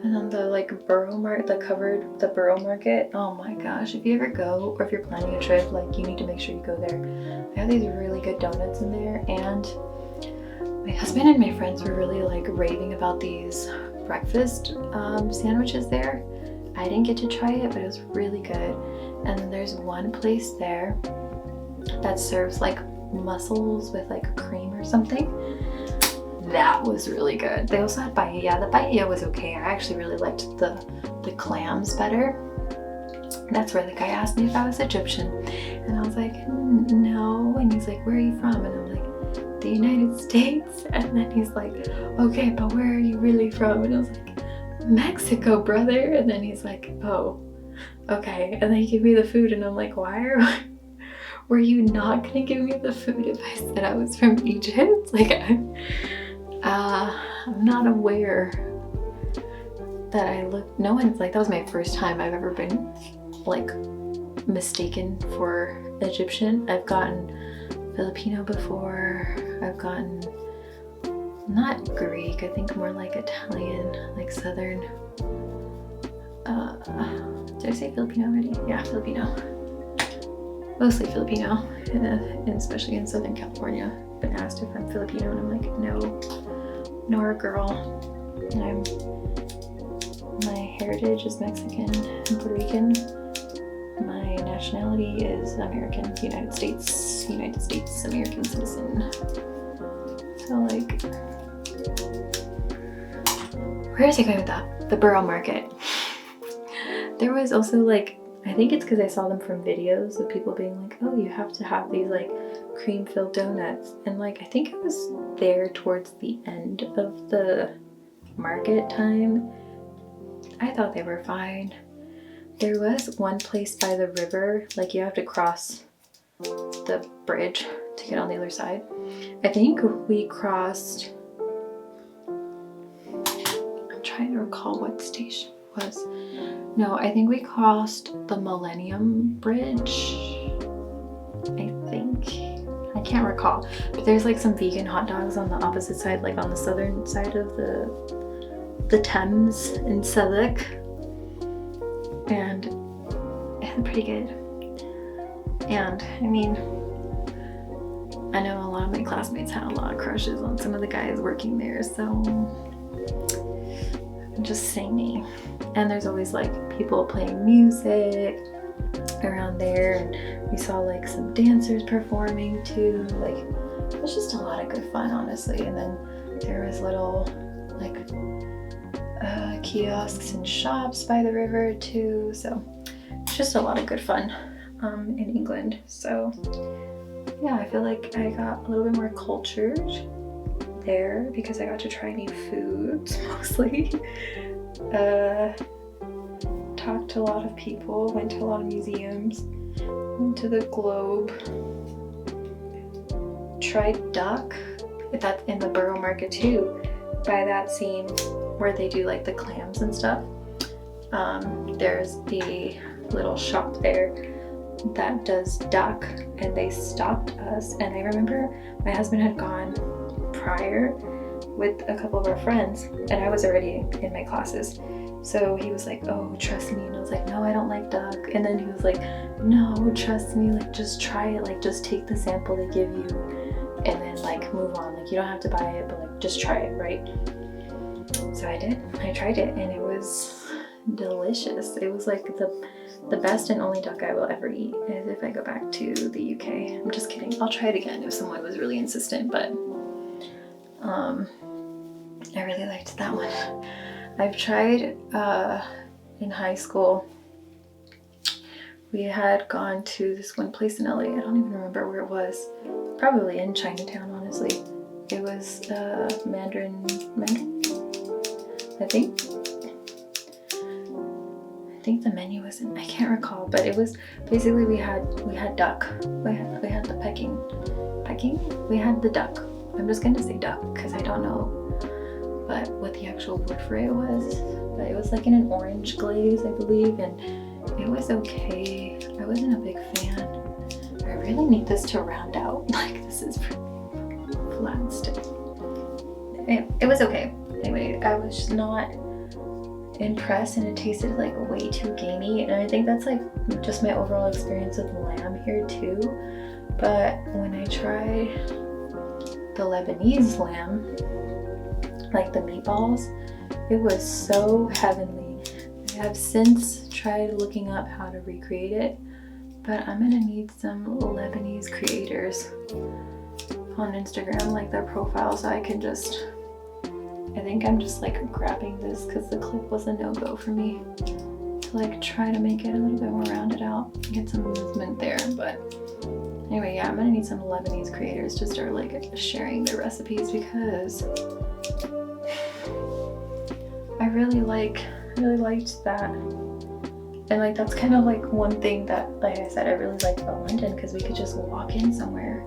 And then the like the borough market. Oh my gosh, if you ever go, or if you're planning a trip, like, you need to make sure you go there. They have these really good donuts in there, and my husband and my friends were really like raving about these breakfast sandwiches there. I didn't get to try it, but it was really good. And then there's one place there that serves like mussels with like cream or something. That was really good. They also had paella. The paella was okay. I actually really liked the clams better. That's where the guy asked me if I was Egyptian, and I was like, no. And he's like, where are you from? And I'm like, the United States. And then he's like, okay, but where are you really from? And I was like, Mexico, brother. And then he's like, oh, okay. And then he gave me the food, and I'm like, were you not gonna give me the food if I said I was from Egypt? Like, I'm not aware that I look, no one's like, that was my first time I've ever been like mistaken for Egyptian. I've gotten Filipino before. I've gotten, not Greek, I think more like Italian, like Southern. Did I say Filipino already? Yeah, Filipino. Mostly Filipino, and especially in Southern California. I've been asked if I'm Filipino, and I'm like, no, nor a girl. My heritage is Mexican and Puerto Rican. My nationality is American, United States American citizen. So like, where is he going with that? The borough market. There was also like, I think it's because I saw them from videos of people being like, oh, you have to have these like cream-filled donuts. And like, I think it was there towards the end of the market time. I thought they were fine. There was one place by the river, like you have to cross the bridge to get on the other side. I think we crossed, I'm trying to recall what station it was. No, I think we crossed the Millennium Bridge, I think. I can't recall. But there's like some vegan hot dogs on the opposite side, like on the southern side of the Thames in Southwark. And it's pretty good. And I mean, I know a lot of my classmates had a lot of crushes on some of the guys working there, so I'm just saying. And there's always like people playing music around there, and we saw like some dancers performing too. Like, it was just a lot of good fun, honestly. And then there was little like kiosks and shops by the river too, so it's just a lot of good fun in England. So yeah, I feel like I got a little bit more cultured there because I got to try new foods mostly. Talked to a lot of people, went to a lot of museums, went to the Globe, tried duck, that's in the Borough Market too, by that scene where they do like the clams and stuff. There's a little shop there that does duck, and they stopped us, and I remember my husband had gone prior with a couple of our friends, and I was already in my classes, so he was like, oh, trust me, and I was like, no, I don't like duck. And then he was like, no, trust me, like just try it, like just take the sample they give you and then like move on, like you don't have to buy it, but like just try it, right? So I did. I tried it, and it was delicious. It was like the best and only duck I will ever eat if I go back to the UK. I'm just kidding. I'll try it again if someone was really insistent, but I really liked that one. I've tried in high school. We had gone to this one place in LA. I don't even remember where it was. Probably in Chinatown, honestly. It was Mandarin, I think the menu was in, I can't recall, but it was basically we had duck. We had the pecking. We had the duck. I'm just gonna say duck because I don't know but what the actual word for it was. But it was like in an orange glaze, I believe, and it was okay. I wasn't a big fan. I really need this to round out. Like, this is flat still. It was okay. Anyway, I was just not impressed, and it tasted like way too gamey, and I think that's like just my overall experience with lamb here too. But when I tried the Lebanese lamb, like the meatballs, it was so heavenly. I have since tried looking up how to recreate it, but I'm gonna need some Lebanese creators on Instagram, like their profile, so I can just, I think I'm just like grabbing this because the clip was a no-go for me, to like try to make it a little bit more rounded out, get some movement there. But anyway, yeah, I'm gonna need some Lebanese creators to start like sharing their recipes because I really liked that. And like that's kind of like one thing that, like I said, I really liked about London, because we could just walk in somewhere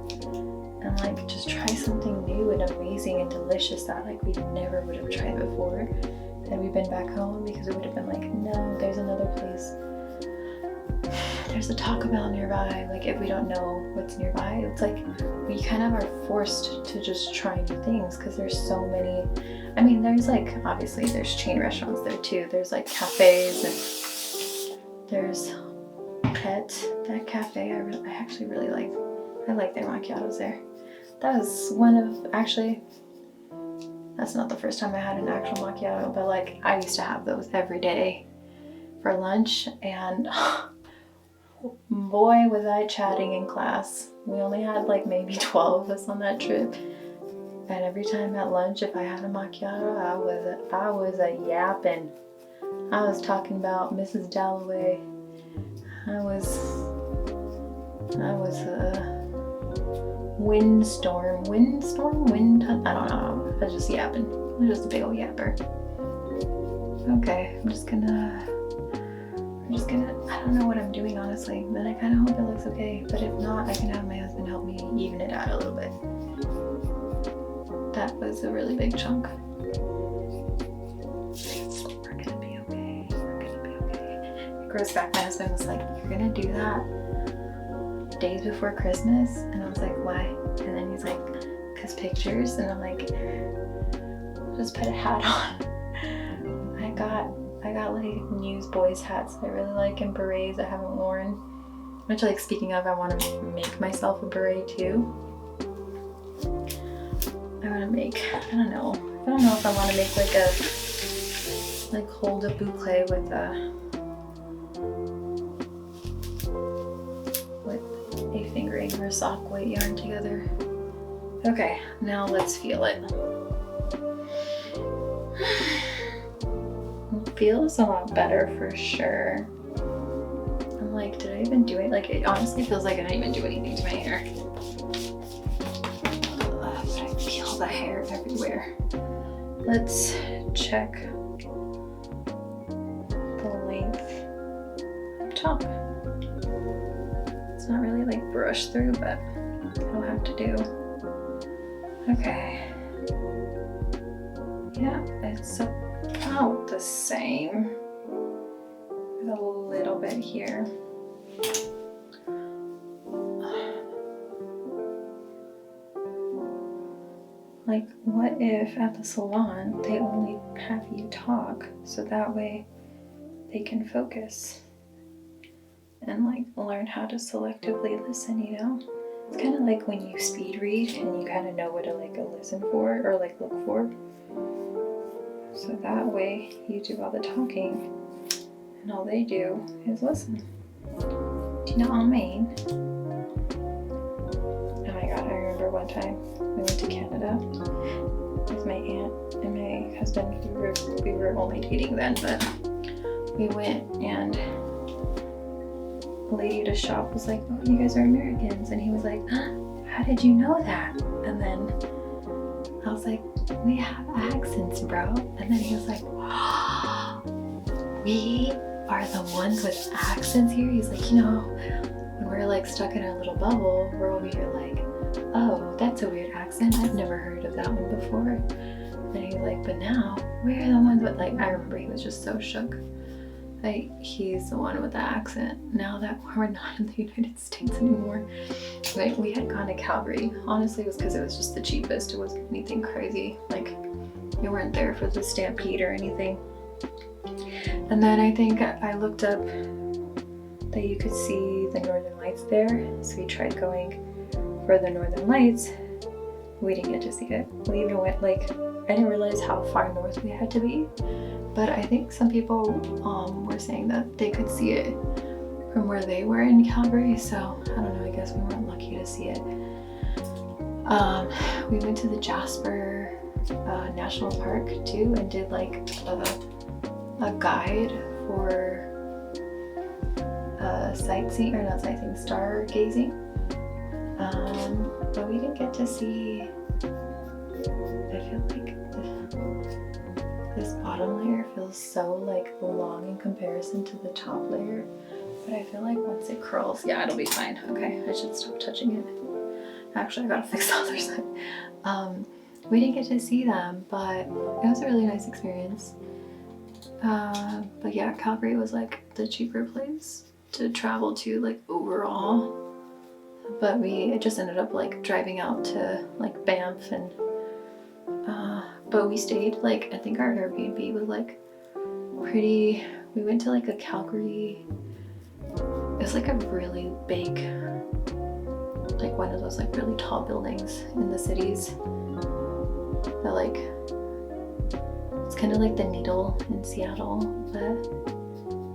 and like just try something new and amazing and delicious that like we never would have tried before had we been back home, because it would have been like, no, there's another place, there's a Taco Bell nearby. Like, if we don't know what's nearby, it's like we kind of are forced to just try new things because there's so many. I mean, there's like, obviously there's chain restaurants there too, there's like cafes, and there's that cafe I actually really like. I like their macchiatos there. That was one of, actually, that's not the first time I had an actual macchiato, but like I used to have those every day for lunch, and boy was I chatting in class. We only had like maybe 12 of us on that trip, and every time at lunch, if I had a macchiato, I was a yapping. I was talking about Mrs. Dalloway. I was windstorm, I don't know. I was just yapping. I was just a big old yapper. Okay, I'm just gonna I'm just gonna, I don't know what I'm doing honestly. Then I kind of hope it looks okay. But if not, I can have my husband help me even it out a little bit. That was a really big chunk. We're gonna be okay. We're gonna be okay. It grows back. My husband was like, "You're gonna do that days before Christmas?" And I was like, "Why?" And then he's like, "'Cause pictures." And I'm like, "Just put a hat on." I got like newsboys hats that I really like and berets I haven't worn. Which, like, speaking of, I want to make myself a beret too. I want to make, I don't know if I want to make like a, like hold a boucle with a fingering or sock weight yarn together. Okay, now let's feel it. It feels a lot better for sure. I'm like, did I even do it? Like, it honestly feels like I didn't even do anything to my hair. But I feel the hair everywhere. Let's check the length up top. It's not really like brushed through, but it'll have to do. Okay. Yeah, it's about the same. There's a little bit here. Like, what if at the salon they only have you talk so that way they can focus and like learn how to selectively listen, you know? It's kind of like when you speed read and you kind of know what to like listen for or like look for. So that way you do all the talking and all they do is listen. Do you know Maine? Oh my god, I remember one time we went to Canada with my aunt and my husband. We were only dating then, but we went and the lady at a shop was like, "Oh, you guys are Americans." And he was like, "How did you know that?" And then I was like, "We have accents, bro." And then he was like, "Oh, we are the ones with accents here?" He's like, "You know, when we're like stuck in our little bubble, we're over here like, oh, that's a weird accent. I've never heard of that one before." And he's like, "But now we're the ones with," like, I remember he was just so shook. Like, he's the one with the accent now that we're not in the United States anymore. Like, we had gone to Calgary. Honestly, it was because it was just the cheapest. It wasn't anything crazy. Like, we weren't there for the stampede or anything. And then I think I looked up that you could see the Northern Lights there. So we tried going for the Northern Lights. We didn't get to see it. We even went, like, I didn't realize how far north we had to be. But I think some people were saying that they could see it from where they were in Calgary. So I don't know, I guess we weren't lucky to see it. We went to the Jasper National Park too and did like a guide for sightseeing, or not sightseeing, stargazing. But we didn't get to see, I feel like this bottom layer feels so like long in comparison to the top layer. But I feel like once it curls, yeah, it'll be fine. Okay, I should stop touching it. Actually, I gotta fix the other side. We didn't get to see them, but it was a really nice experience. But yeah, Calgary was like the cheaper place to travel to, like, overall. But we just ended up like driving out to like Banff and but we stayed, like, I think our Airbnb was like pretty, we went to like a Calgary, it was like a really big, like one of those like really tall buildings in the cities that like, it's kind of like the Needle in Seattle, but it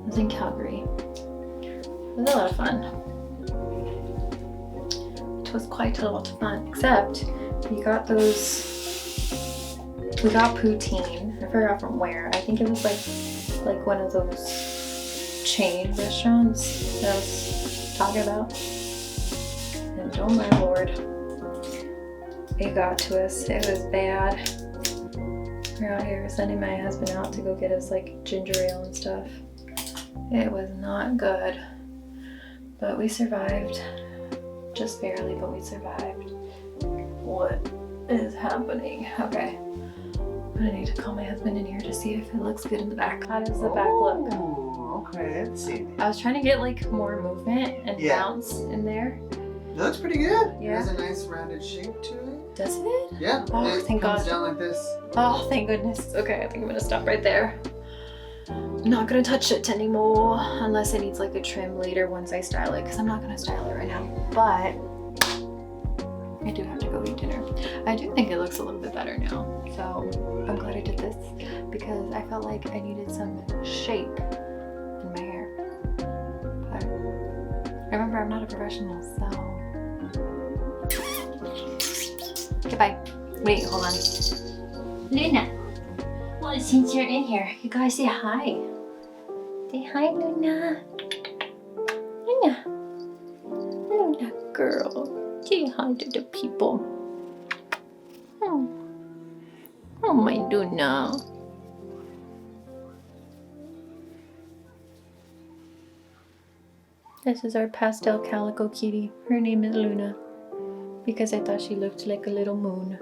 was in Calgary. It was a lot of fun. It was quite a lot of fun, except we got poutine. I forgot from where. I think it was like one of those chain restaurants that I was talking about. And oh my lord, it got to us. It was bad. We're out here sending my husband out to go get us like ginger ale and stuff. It was not good, but we survived. Just barely, but we survived. What is happening? Okay. I'm gonna need to call my husband in here to see if it looks good in the back. How does the back look? Oh, okay. Let's see. I was trying to get like more movement and bounce in there. It looks pretty good. Yeah. It has a nice rounded shape to it. Does it? Yeah. Oh, it thank comes God. down like this. Oh, thank goodness. Okay, I think I'm gonna stop right there. I'm not gonna touch it anymore unless it needs like a trim later once I style it, because I'm not gonna style it right now. But I do have to go eat dinner. I do think it looks a little bit better now. So I'm glad I did this because I felt like I needed some shape in my hair. But remember, I'm not a professional, so. Goodbye. Wait, hold on. Luna. Well, since you're in here, you guys say hi. Say hi, Luna. Luna. Luna girl. Say hi to the people. Oh. Oh, my Luna. This is our pastel calico kitty. Her name is Luna because I thought she looked like a little moon.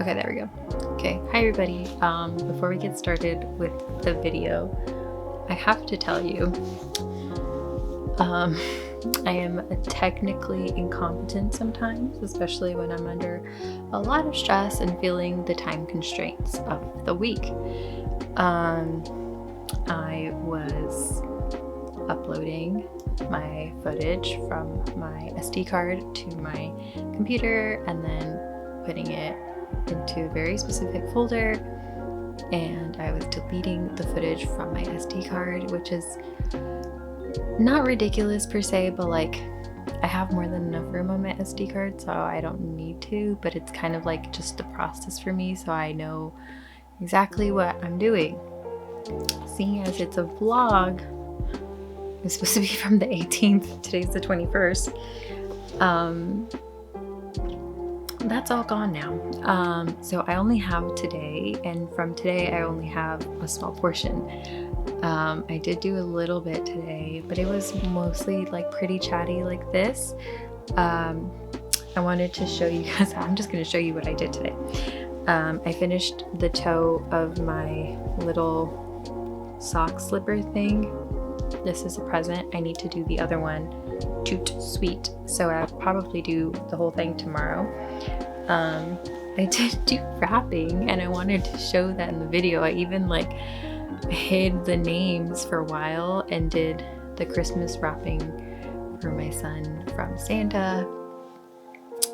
Okay, there we go. Okay, hi everybody. Before we get started with the video, I have to tell you, I am technically incompetent sometimes, especially when I'm under a lot of stress and feeling the time constraints of the week. I was uploading my footage from my SD card to my computer and then putting it into a very specific folder, and I was deleting the footage from my SD card, which is not ridiculous per se, but like I have more than enough room on my SD card, so I don't need to, but it's kind of like just a process for me, so I know exactly what I'm doing. Seeing as it's a vlog, it's supposed to be from the 18th, today's the 21st, that's all gone now. So I only have today, and from today I only have a small portion. I did do a little bit today, but it was mostly like pretty chatty like this. I wanted to show you guys, I'm just going to show you what I did today. I finished the toe of my little sock slipper thing. This is a present. I need to do the other one, toot sweet, so I'll probably do the whole thing tomorrow. I did do wrapping and I wanted to show that in the video. I even like hid the names for a while and did the Christmas wrapping for my son from Santa.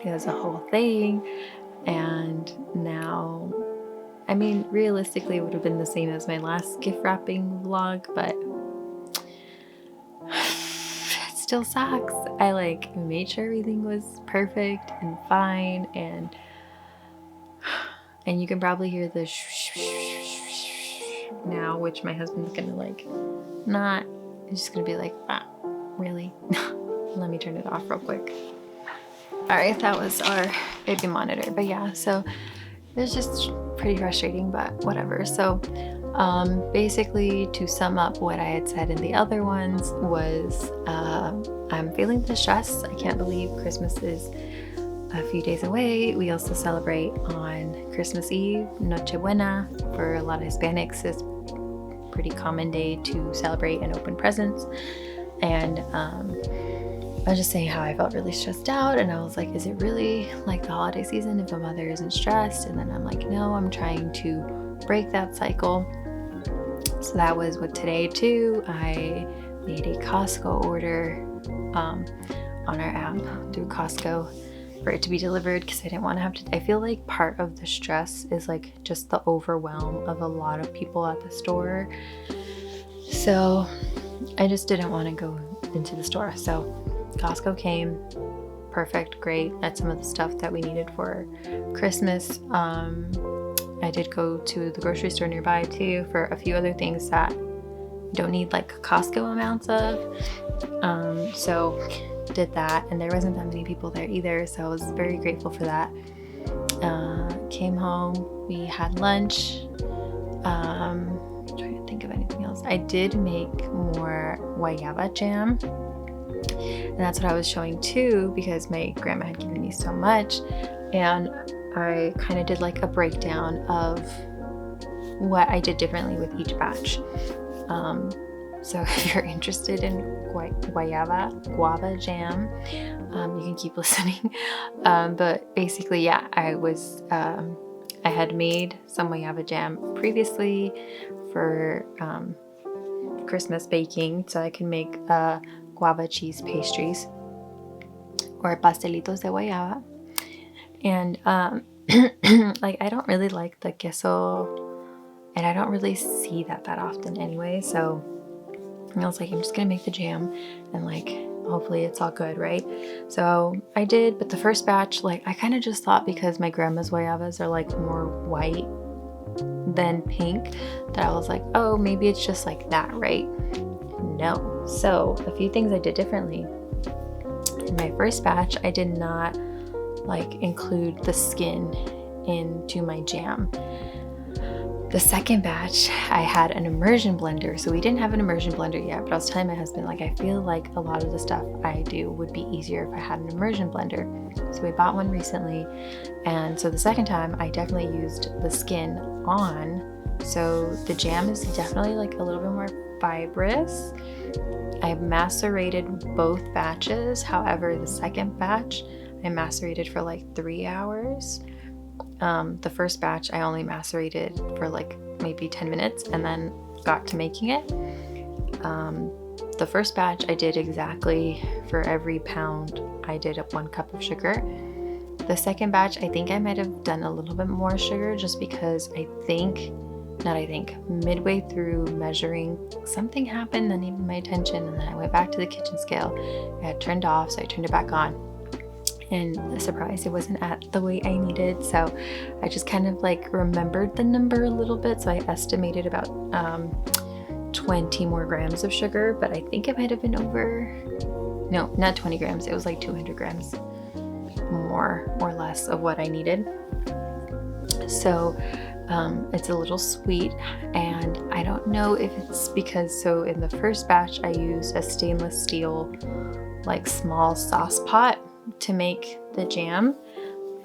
It was a whole thing, and now, I mean, realistically it would have been the same as my last gift wrapping vlog, but it still sucks. I like made sure everything was perfect and fine, and you can probably hear the now, which my husband's gonna like not, he's just gonna be like, ah, really? Let me turn it off real quick. Alright, that was our baby monitor, but yeah, so it was just pretty frustrating, but whatever. So basically, to sum up what I had said in the other ones was I'm feeling the stress. I can't believe Christmas is a few days away. We also celebrate on Christmas Eve, Noche Buena. For a lot of Hispanics, it's a pretty common day to celebrate and open presents. And I was just saying how I felt really stressed out, and I was like, is it really like the holiday season if a mother isn't stressed? And then I'm like, no, I'm trying to break that cycle. So that was what today too. I made a Costco order on our app through Costco for it to be delivered, because I didn't want to have to. I feel like part of the stress is like just the overwhelm of a lot of people at the store. So I just didn't want to go into the store. So Costco came, perfect, great. That's some of the stuff that we needed for Christmas. I did go to the grocery store nearby too for a few other things that you don't need like Costco amounts of. So did that, and there wasn't that many people there either, so I was very grateful for that. Came home, we had lunch. I'm trying to think of anything else. I did make more guayaba jam, and that's what I was showing too, because my grandma had given me so much, and I kind of did like a breakdown of what I did differently with each batch. So if you're interested in guava jam, you can keep listening. But basically, yeah, I had made some guava jam previously for Christmas baking, so I can make guava cheese pastries or pastelitos de guayaba. And like, I don't really like the queso, and I don't really see that often anyway, so I was like, I'm just gonna make the jam and like hopefully it's all good, right? So I did, but the first batch, like, I kind of just thought because my grandma's guayabas are like more white than pink, that I was like, oh, maybe it's just like that, right? No. So a few things I did differently. In my first batch, I did not like include the skin into my jam. The second batch, I had an immersion blender. So we didn't have an immersion blender yet, but I was telling my husband, like, I feel like a lot of the stuff I do would be easier if I had an immersion blender. So we bought one recently. And so the second time, I definitely used the skin on. So the jam is definitely like a little bit more fibrous. I macerated both batches. However, the second batch, I macerated for like 3 hours. The first batch I only macerated for like maybe 10 minutes and then got to making it. The first batch I did exactly for every pound I did 1 cup of sugar. The second batch, I think I might have done a little bit more sugar just because midway through measuring, something happened that needed my attention, and then I went back to the kitchen scale. It had turned off, so I turned it back on. And surprise, it wasn't at the weight I needed, so I just kind of like remembered the number a little bit, so I estimated about 20 more grams of sugar, but I think it might have been no, not 20 grams, it was like 200 grams more or less of what I needed. So it's a little sweet, and I don't know if it's because, so in the first batch I used a stainless steel like small sauce pot to make the jam,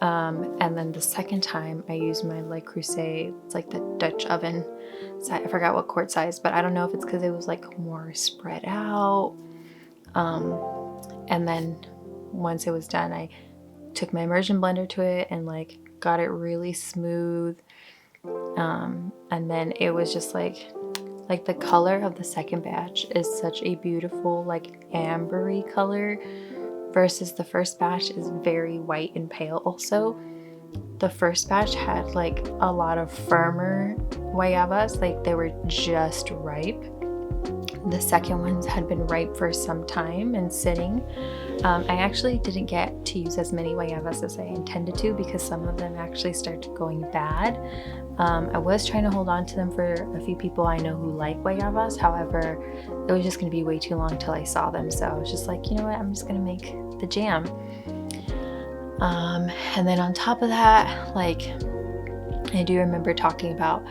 and then the second time I used my Le Creuset, it's like the Dutch oven size. I forgot what quart size, but I don't know if it's because it was like more spread out. And then once it was done, I took my immersion blender to it and like got it really smooth, and then it was just like the color of the second batch is such a beautiful like ambery color, versus the first batch is very white and pale. Also, the first batch had like a lot of firmer guayabas, like they were just ripe. The second ones had been ripe for some time and sitting. I actually didn't get to use as many guayabas as I intended to because some of them actually started going bad. I was trying to hold on to them for a few people I know who like guayabas. However, it was just going to be way too long till I saw them. So I was just like, you know what, I'm just going to make the jam. And then on top of that, like, I do remember talking about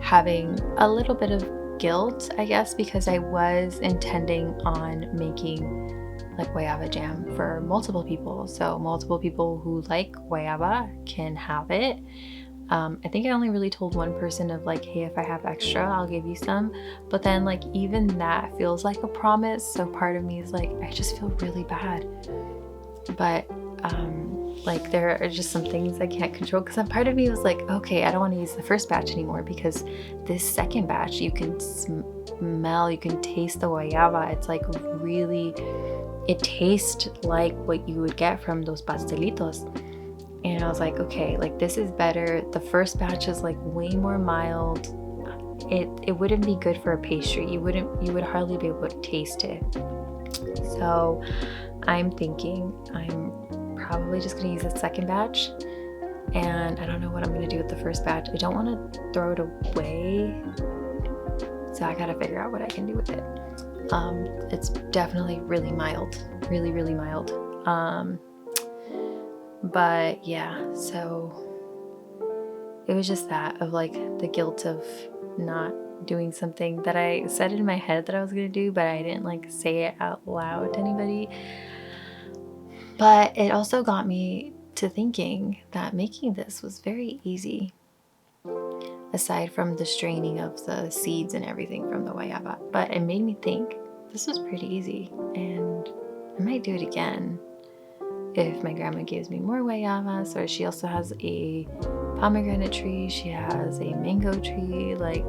having a little bit of guilt, I guess, because I was intending on making like guayaba jam for multiple people. So multiple people who like guayaba can have it. I think I only really told one person of like, hey, if I have extra, I'll give you some. But then like even that feels like a promise. So part of me is like, I just feel really bad. But like there are just some things I can't control, because part of me was like, okay, I don't want to use the first batch anymore because this second batch you can smell, you can taste the guayaba. It's like really, it tastes like what you would get from those pastelitos. And I was like, okay, like this is better. The first batch is like way more mild. It wouldn't be good for a pastry. You would hardly be able to taste it. So I'm thinking I'm probably just gonna use the second batch, and I don't know what I'm gonna do with the first batch. I don't want to throw it away, so I gotta figure out what I can do with it. It's definitely really mild, really mild. But yeah, so it was just that of like the guilt of not doing something that I said in my head that I was gonna do, but I didn't like say it out loud to anybody. But it also got me to thinking that making this was very easy, aside from the straining of the seeds and everything from the guayaba. But it made me think this was pretty easy, and I might do it again if my grandma gives me more guayabas, or she also has a pomegranate tree, she has a mango tree. Like,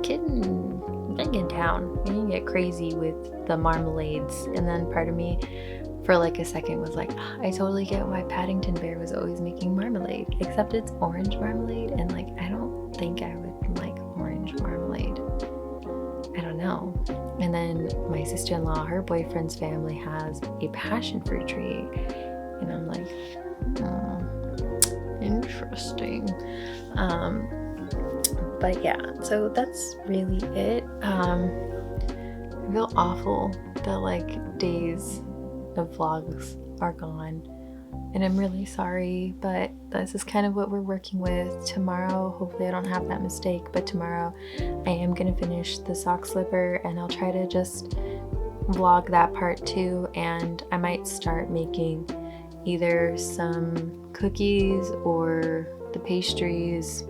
getting in town, you can get crazy with the marmalades. And then part of me for like a second was like, I totally get why Paddington Bear was always making marmalade, except it's orange marmalade, and like I don't think I would like orange marmalade. I don't know. And then my sister-in-law, her boyfriend's family has a passion fruit tree, and I'm like, interesting. But yeah, so that's really it. I feel awful that like days of vlogs are gone, and I'm really sorry, but this is kind of what we're working with. Tomorrow, hopefully I don't have that mistake, but tomorrow I am gonna finish the sock slipper, and I'll try to just vlog that part too, and I might start making either some cookies or the pastries,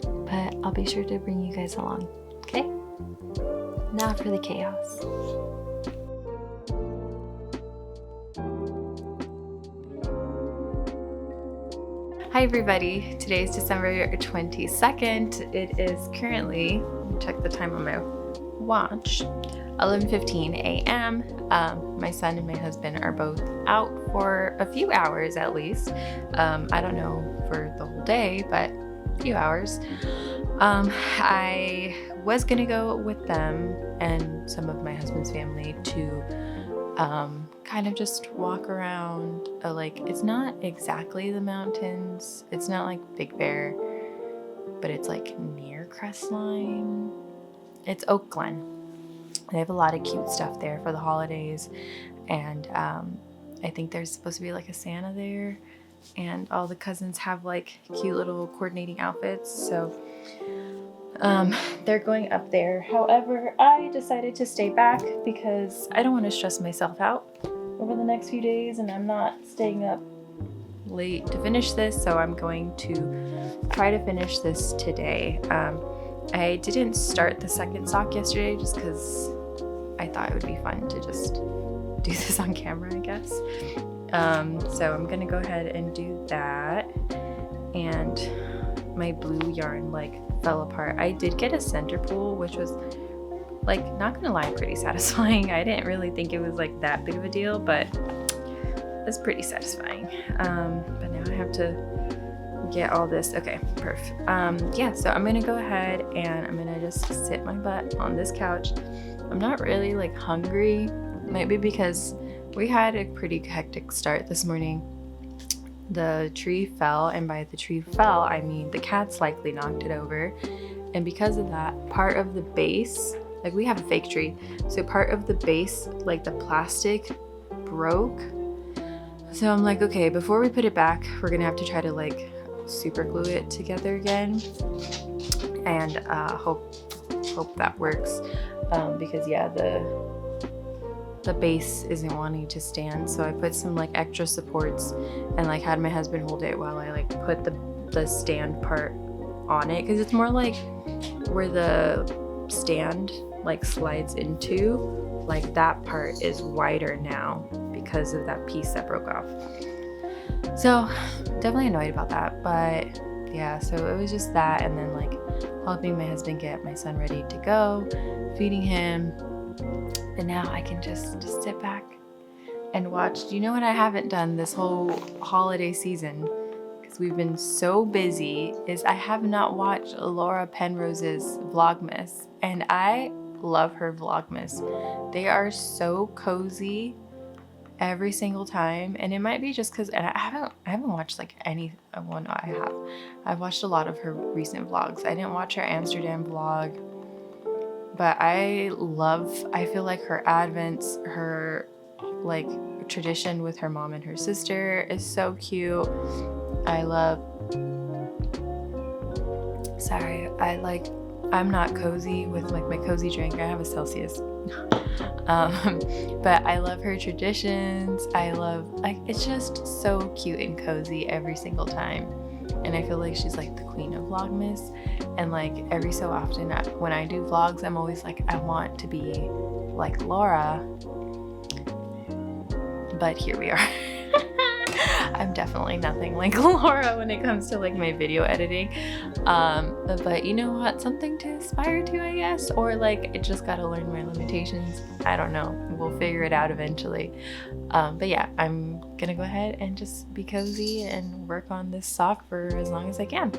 but I'll be sure to bring you guys along. Okay? Now for the chaos. Hi everybody, today is December 22nd. It is currently, check the time on my watch, 11:15 a.m. My son and my husband are both out for a few hours at least. I don't know for the whole day, but a few hours. I was gonna go with them and some of my husband's family to kind of just walk around. Like, it's not exactly the mountains, it's not like Big Bear, but it's like near Crestline. It's Oak Glen. They have a lot of cute stuff there for the holidays, and I think there's supposed to be like a Santa there, and all the cousins have like cute little coordinating outfits, so they're going up there. However, I decided to stay back because I don't want to stress myself out over the next few days, and I'm not staying up late to finish this, so I'm going to try to finish this today. I didn't start the second sock yesterday just because I thought it would be fun to just do this on camera, I guess. So I'm gonna go ahead and do that. And my blue yarn like fell apart. I did get a center pull, which was like, not gonna lie, pretty satisfying. I didn't really think it was like that big of a deal, but it's pretty satisfying. But now I have to get all this. Okay, perfect. Yeah, so I'm gonna go ahead and I'm gonna just sit my butt on this couch. I'm not really like hungry, maybe because we had a pretty hectic start this morning. The tree fell, and by the tree fell, I mean the cats likely knocked it over. And because of that, part of the base, like we have a fake tree, so part of the base, like the plastic, broke. So I'm like, okay, before we put it back, we're gonna have to try to like super glue it together again, and hope that works, because yeah, the base isn't wanting to stand. So I put some like extra supports and like had my husband hold it while I like put the stand part on it, because it's more like where the stand like slides into, like that part is wider now because of that piece that broke off. So definitely annoyed about that, but yeah, so it was just that, and then like helping my husband get my son ready to go, feeding him. And now I can just sit back and watch. Do you know what I haven't done this whole holiday season, because we've been so busy, is I have not watched Laura Penrose's Vlogmas, and I love her Vlogmas. They are so cozy every single time, and it might be just because, and I haven't watched like any one. I've watched a lot of her recent vlogs. I didn't watch her Amsterdam vlog, but I feel like her advents, her like tradition with her mom and her sister is so cute. I'm not cozy with like my cozy drink. I have a Celsius. But I love her traditions. I love, like, it's just so cute and cozy every single time. And I feel like she's like the queen of Vlogmas. And like every so often when I do vlogs, I'm always like, I want to be like Laura. But here we are. I'm definitely nothing like Laura when it comes to like my video editing. But you know what? Something to aspire to, I guess. Or like, I just gotta learn my limitations. I don't know. We'll figure it out eventually. But yeah, I'm gonna go ahead and just be cozy and work on this sock for as long as I can.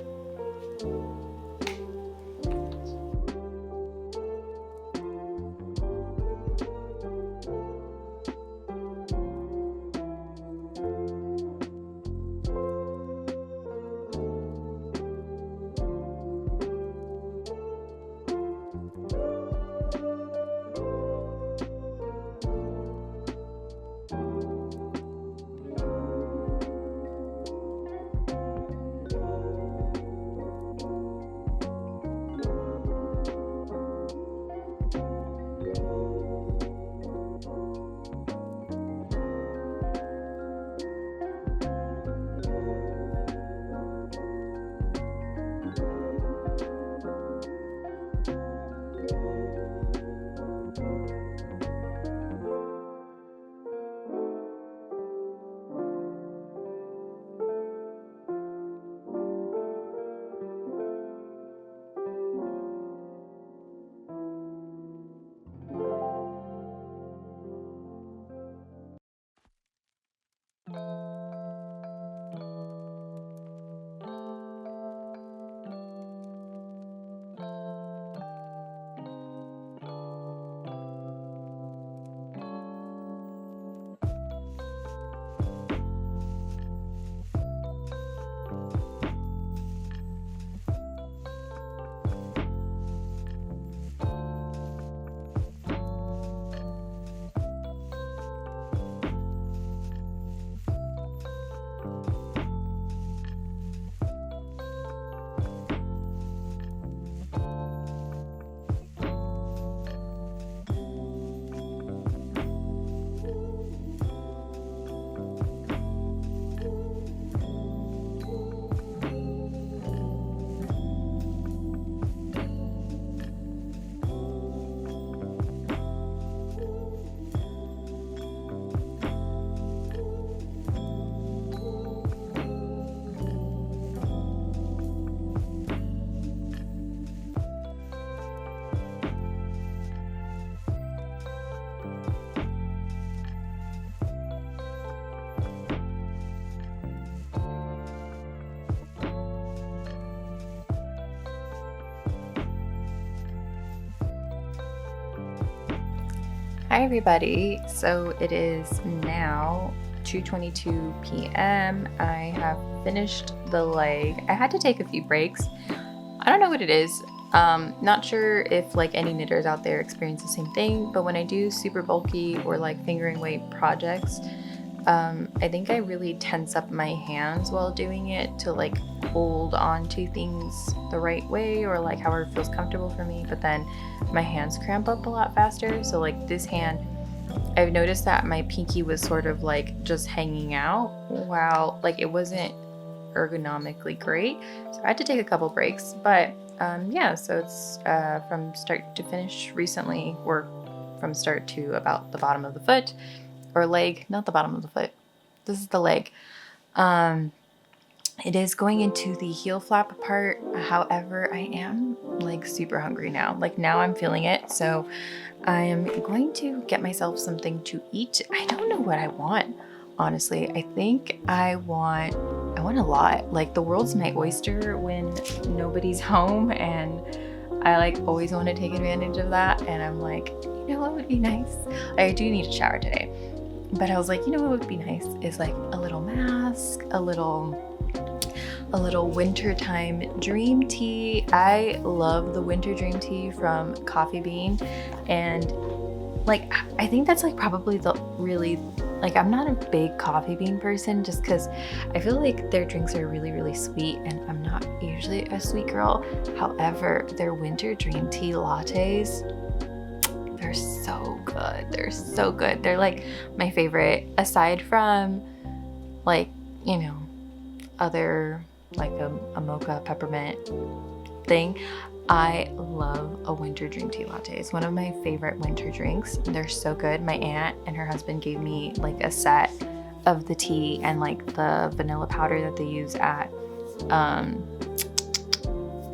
Hi everybody, so it is now 2:22 p.m. I have finished the leg. I had to take a few breaks. I don't know what it is. Not sure if like any knitters out there experience the same thing, but when I do super bulky or like fingering weight projects, I think I really tense up my hands while doing it to like hold on to things the right way or like however it feels comfortable for me, but then my hands cramp up a lot faster. So like this hand, I've noticed that my pinky was sort of like just hanging out while like it wasn't ergonomically great. So I had to take a couple breaks, but yeah, so it's from start to finish recently, or from start to about the bottom of the foot. Or leg, not the bottom of the foot. This is the leg. It is going into the heel flap part. However, I am like super hungry now. Like now I'm feeling it. So I am going to get myself something to eat. I don't know what I want, honestly. I think I want a lot. Like the world's my oyster when nobody's home, and I like always want to take advantage of that. And I'm like, you know what would be nice? I do need a shower today. But I was like, you know what would be nice is like a little mask, a little wintertime dream tea. I love the winter dream tea from Coffee Bean, and like I think that's like probably the really like I'm not a big coffee bean person just because I feel like their drinks are really, really sweet and I'm not usually a sweet girl. However, their winter dream tea lattes, they're so good. They're so good. They're like my favorite aside from like, you know, other like a mocha peppermint thing. I love a winter dream tea latte. It's one of my favorite winter drinks. They're so good. My aunt and her husband gave me like a set of the tea and like the vanilla powder that they use at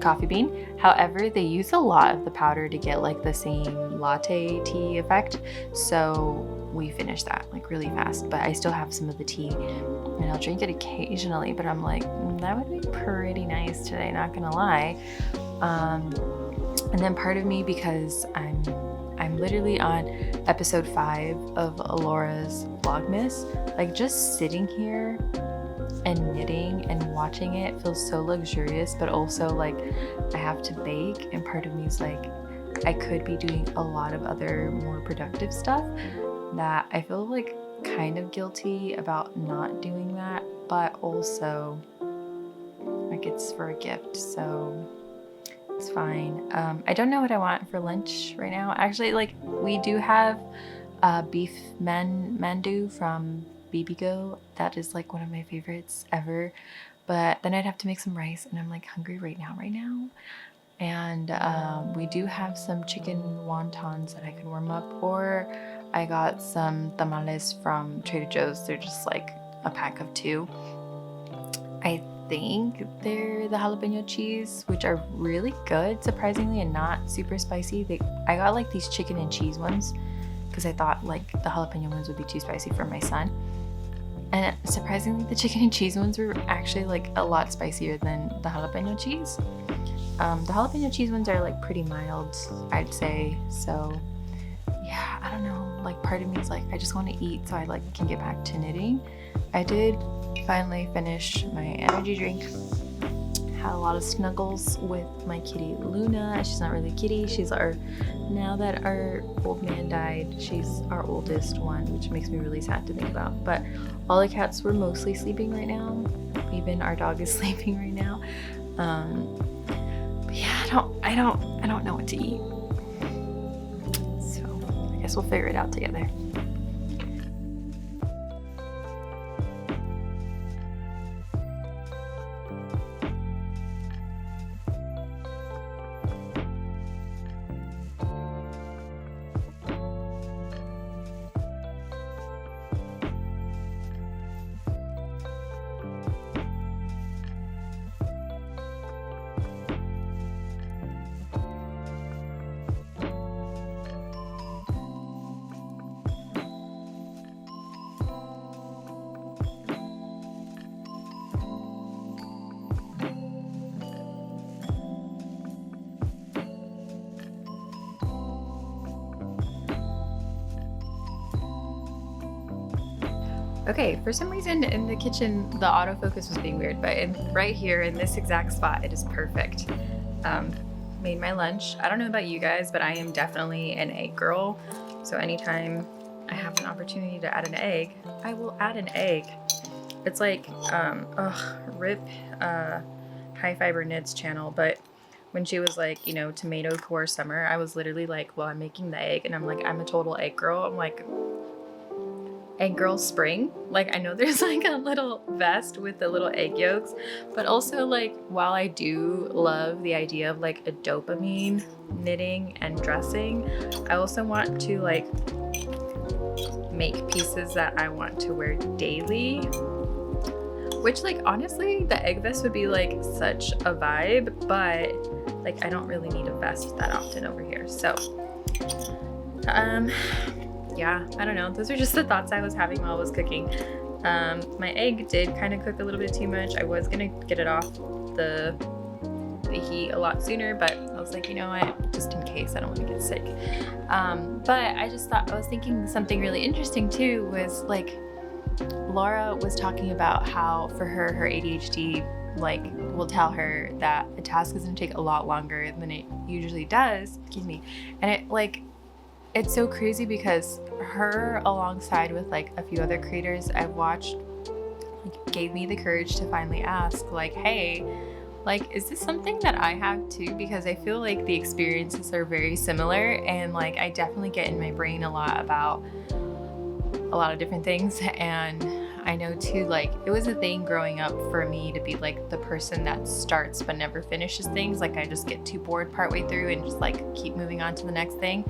Coffee Bean. However, they use a lot of the powder to get like the same latte tea effect. So we finished that like really fast, but I still have some of the tea and I'll drink it occasionally, but I'm like, that would be pretty nice today, not gonna lie. And then part of me, because I'm literally on episode 5 of Laura's Vlogmas, like just sitting here and knitting and watching it feels so luxurious, but also like I have to bake, and part of me is like I could be doing a lot of other more productive stuff that I feel like kind of guilty about not doing that, but also like it's for a gift, so it's fine. I don't know what I want for lunch right now. Actually, like we do have beef mandu from Bibigo. That is like one of my favorites ever. But then I'd have to make some rice, and I'm like hungry right now. And we do have some chicken wontons that I can warm up, or I got some tamales from Trader Joe's. They're just like a pack of 2. I think they're the jalapeno cheese, which are really good, surprisingly, and not super spicy. I got like these chicken and cheese ones because I thought like the jalapeno ones would be too spicy for my son. And surprisingly, the chicken and cheese ones were actually like a lot spicier than the jalapeno cheese. The jalapeno cheese ones are like pretty mild, I'd say. So yeah, I don't know. Like part of me is like, I just want to eat so I like can get back to knitting. I did finally finish my energy drink. Had a lot of snuggles with my kitty Luna. She's not really a kitty. She's now that our old man died, she's our oldest one, which makes me really sad to think about. But all the cats were mostly sleeping right now. Even our dog is sleeping right now. But yeah, I don't know what to eat. So I guess we'll figure it out together. Okay, for some reason in the kitchen, the autofocus was being weird, but right here in this exact spot, it is perfect. Made my lunch. I don't know about you guys, but I am definitely an egg girl. So anytime I have an opportunity to add an egg, I will add an egg. It's like, rip High Fiber Knits channel, but when she was like, you know, tomato core summer, I was literally like, well, I'm making the egg, and I'm like, I'm a total egg girl. I'm like, egg girl spring. Like I know there's like a little vest with the little egg yolks, but also like while I do love the idea of like a dopamine knitting and dressing, I also want to like make pieces that I want to wear daily, which like honestly the egg vest would be like such a vibe, but like I don't really need a vest that often over here. So yeah, I don't know. Those are just the thoughts I was having while I was cooking. My egg did kind of cook a little bit too much. I was gonna get it off the heat a lot sooner, but I was like, you know what, just in case, I don't want to get sick. But I just thought, I was thinking something really interesting too was like, Laura was talking about how for her ADHD like will tell her that a task is gonna take a lot longer than it usually does, excuse me. And it's so crazy because her alongside with like a few other creators I've watched like, gave me the courage to finally ask like, hey, like, is this something that I have too? Because I feel like the experiences are very similar, and like I definitely get in my brain a lot about a lot of different things. And I know too, like it was a thing growing up for me to be like the person that starts but never finishes things. Like I just get too bored partway through and just like keep moving on to the next thing.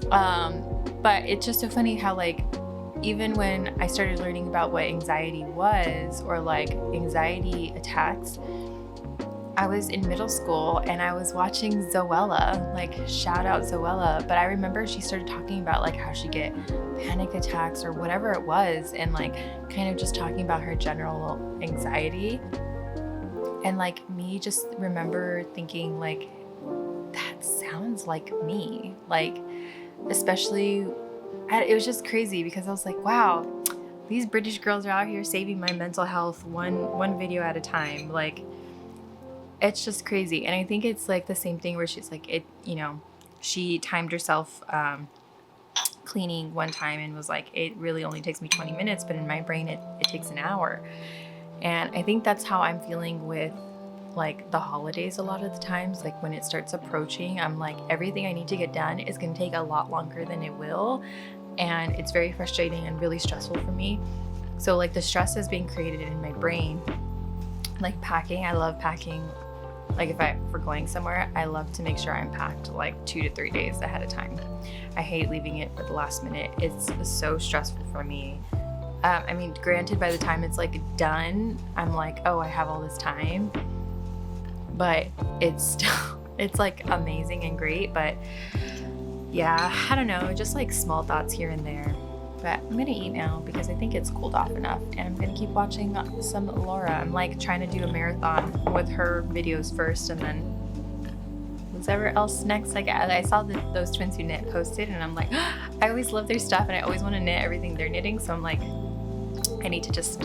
But it's just so funny how like even when I started learning about what anxiety was, or like anxiety attacks, I was in middle school and I was watching Zoella, like shout out Zoella. But I remember she started talking about like how she get panic attacks or whatever it was, and like kind of just talking about her general anxiety. And like me just remember thinking like, that sounds like me. Like, especially, it was just crazy because I was like, wow, these British girls are out here saving my mental health one video at a time. Like, it's just crazy. And I think it's like the same thing where she's like, she timed herself cleaning one time and was like, it really only takes me 20 minutes, but in my brain it takes an hour. And I think that's how I'm feeling with like the holidays a lot of the times. Like when it starts approaching, I'm like, everything I need to get done is going to take a lot longer than it will. And it's very frustrating and really stressful for me. So like the stress is being created in my brain. Like packing, I love packing. Like if we're going somewhere, I love to make sure I'm packed like 2 to 3 days ahead of time. I hate leaving it for the last minute. It's so stressful for me. I mean, granted, by the time it's like done, I'm like, oh, I have all this time. But it's still, it's like amazing and great. But yeah, I don't know, just like small thoughts here and there. But I'm gonna eat now because I think it's cooled off enough, and I'm gonna keep watching some Laura. I'm like trying to do a marathon with her videos first, and then whatever else next. Like I saw those twins who knit posted, and I'm like, I always love their stuff, and I always want to knit everything they're knitting. So I'm like, I need to just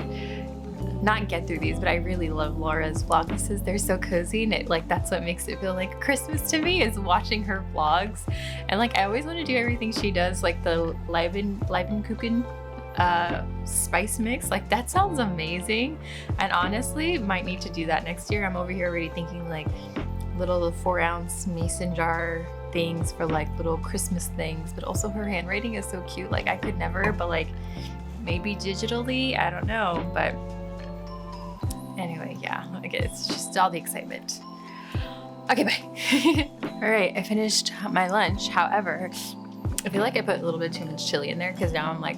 not get through these, but I really love Laura's Vlogmases. They're so cozy, and that's what makes it feel like Christmas to me, is watching her vlogs. And like I always want to do everything she does, like the Leibenkuchen spice mix. Like that sounds amazing, and honestly might need to do that next year. I'm over here already thinking like little 4-ounce mason jar things for like little Christmas things. But also her handwriting is so cute. Like I could never, but like maybe digitally, I don't know. But anyway, yeah, I guess it's just all the excitement. Okay, bye. All right, I finished my lunch. However, I feel like I put a little bit too much chili in there because now I'm like,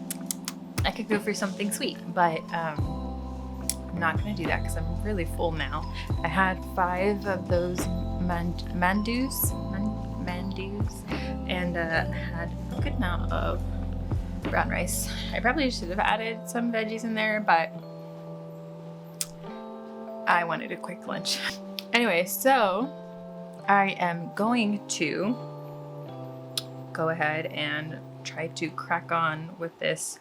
I could go for something sweet, but I'm not gonna do that because I'm really full now. I had 5 of those mandus, and had a good amount of brown rice. I probably should have added some veggies in there, but I wanted a quick lunch. Anyway, so I am going to go ahead and try to crack on with this.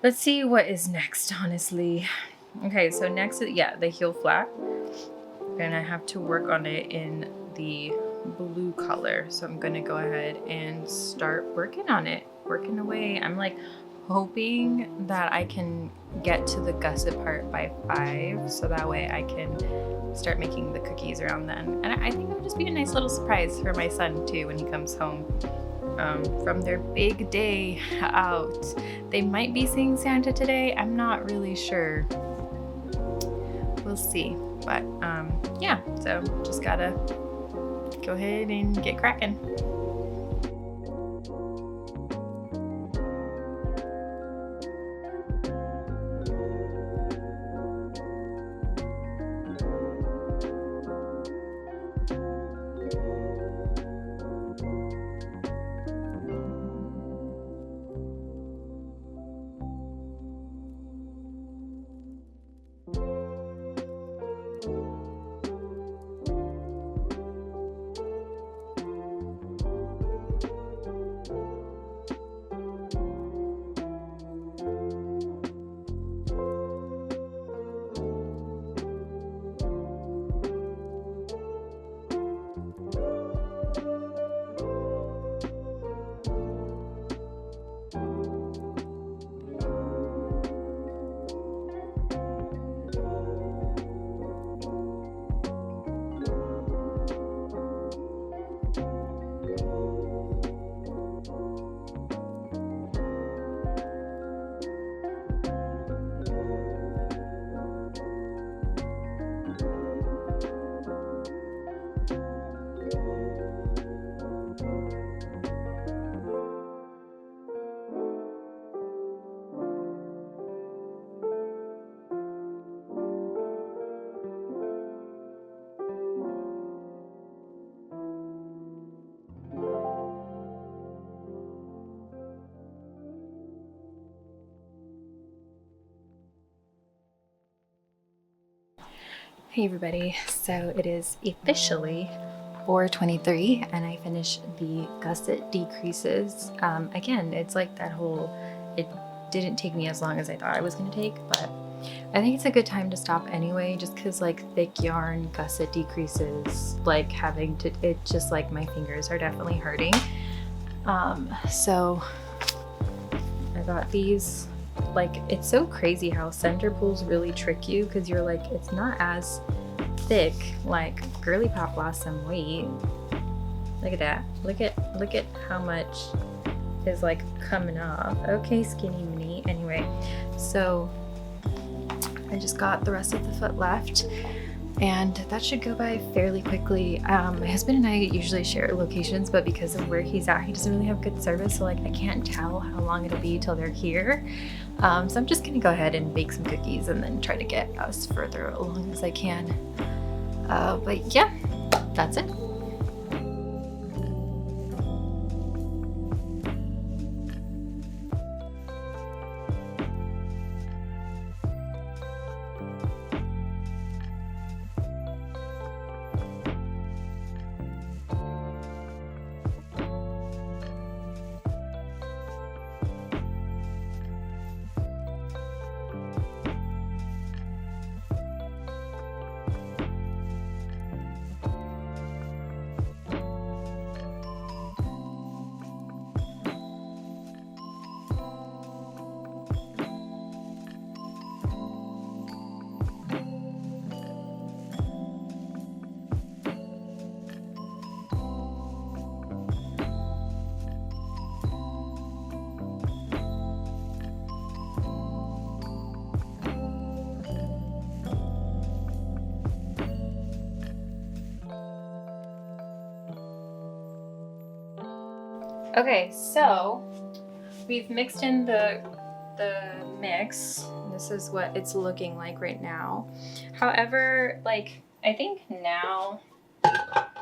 Let's see what is next, honestly. Okay, so next, yeah, the heel flap. And I have to work on it in the blue color. So I'm gonna go ahead and start working on it, working away. I'm like hoping that I can get to the gusset part by 5, so that way I can start making the cookies around then. And I think it would just be a nice little surprise for my son too when he comes home from their big day out. They might be seeing Santa today. I'm not really sure. We'll see. But yeah, so just gotta go ahead and get cracking. Hey everybody, so it is officially 4:23 and I finished the gusset decreases. Again, it's like that whole, it didn't take me as long as I thought it was going to take, but I think it's a good time to stop anyway, just because like thick yarn gusset decreases, like having to, it just like my fingers are definitely hurting. So I got these. Like, it's so crazy how center pulls really trick you, because you're like, it's not as thick. Like, Girly Pop lost some weight. Look at that. Look at how much is like coming off. Okay, skinny mini. Anyway, so I just got the rest of the foot left, and that should go by fairly quickly. My husband and I usually share locations, but because of where he's at, he doesn't really have good service, so like I can't tell how long it'll be till they're here. So I'm just gonna go ahead and bake some cookies and then try to get us further along as I can. But yeah, that's it. Okay, so we've mixed in the mix. This is what it's looking like right now. However, like, I think now,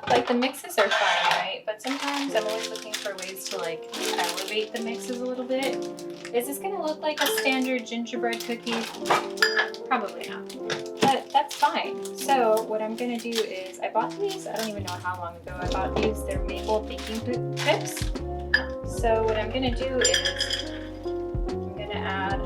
like, the mixes are fine, right? But sometimes I'm always looking for ways to like elevate the mixes a little bit. Is this gonna look like a standard gingerbread cookie? Probably not, but that's fine. So what I'm gonna do is, I bought these, I don't even know how long ago I bought these. They're maple baking chips. So what I'm gonna do is, I'm gonna add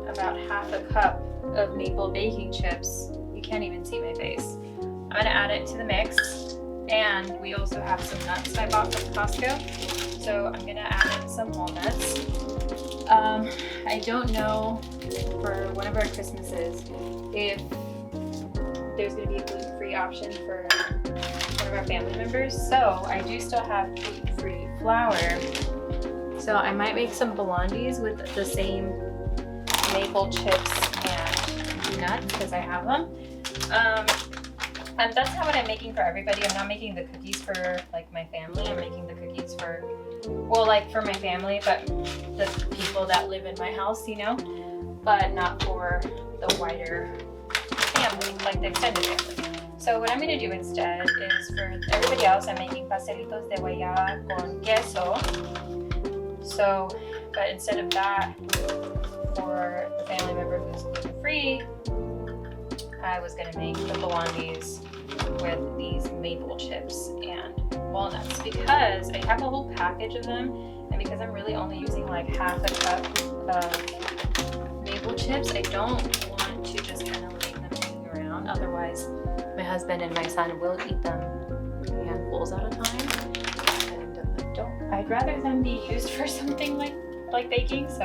about half a cup of maple baking chips. You can't even see my face. I'm gonna add it to the mix, and we also have some nuts I bought from Costco. So I'm gonna add in some walnuts. I don't know for one of our Christmases if there's gonna be a gluten-free option for one of our family members. So I do still have gluten-free flour. So I might make some blondies with the same maple chips and nuts, because I have them. And that's not what I'm making for everybody. I'm not making the cookies for like my family. I'm making the cookies for, well, like for my family, but the people that live in my house, you know, but not for the wider family, like the extended family. So what I'm going to do instead is, for everybody else, I'm making pastelitos de guayaba con queso. So, but instead of that, for the family member who's gluten-free, I was going to make the blondies with these maple chips and walnuts, because I have a whole package of them, and because I'm really only using like half a cup of maple chips, I don't want to just kind of leave them hanging around. Otherwise, my husband and my son will eat them handfuls at a time, and I'd rather them be used for something like baking. So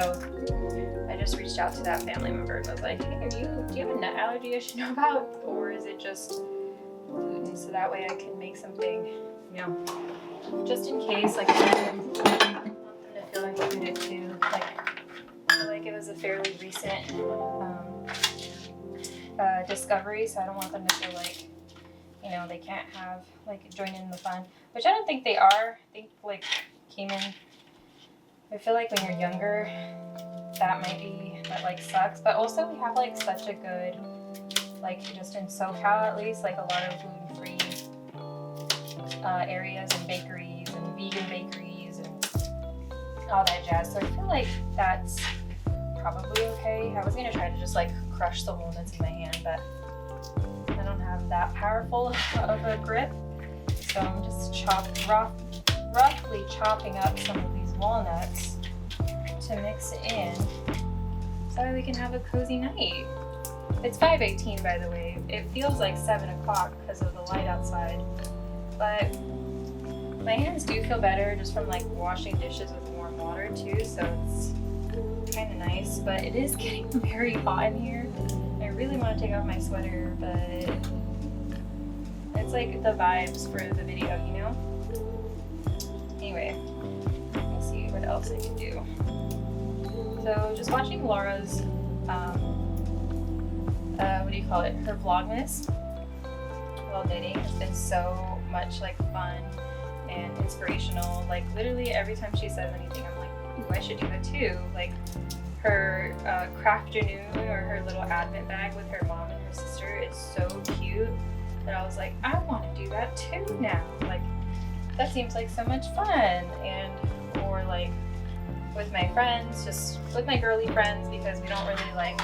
I just reached out to that family member and was like, hey, do you have a nut allergy I should know about, or is it just gluten? So that way I can make something, you know, just in case, like, I want them to feel included too. Like, I feel like it was a fairly recent discovery, so I don't want them to feel like, you know, they can't have, like, join in the fun, which I don't think they are. I think, like, came in, I feel like when you're younger, that might be, that like sucks, but also we have like such a good, like, just in SoCal at least, like a lot of gluten-free areas and bakeries and vegan bakeries and all that jazz, so I feel like that's probably okay. I was gonna try to just like crush the walnuts in my hand, but have that powerful of a grip. So I'm just roughly chopping up some of these walnuts to mix it in so that we can have a cozy night. It's 5:18, by the way. It feels like 7 o'clock because of the light outside, but my hands do feel better just from like washing dishes with warm water too, so it's kind of nice. But it is getting very hot in here. I really want to take off my sweater, but it's like the vibes for the video, you know? Anyway, let me see what else I can do. So just watching Laura's, what do you call it? Her Vlogmas while knitting has been so much like fun and inspirational. Like literally every time she says anything, I'm like, ooh, I should do it too. Like her crafternoon or her little advent bag with her mom and her sister is so cute that I was like, I want to do that too now. Like that seems like so much fun. And or like with my friends, just with my girly friends, because we don't really like,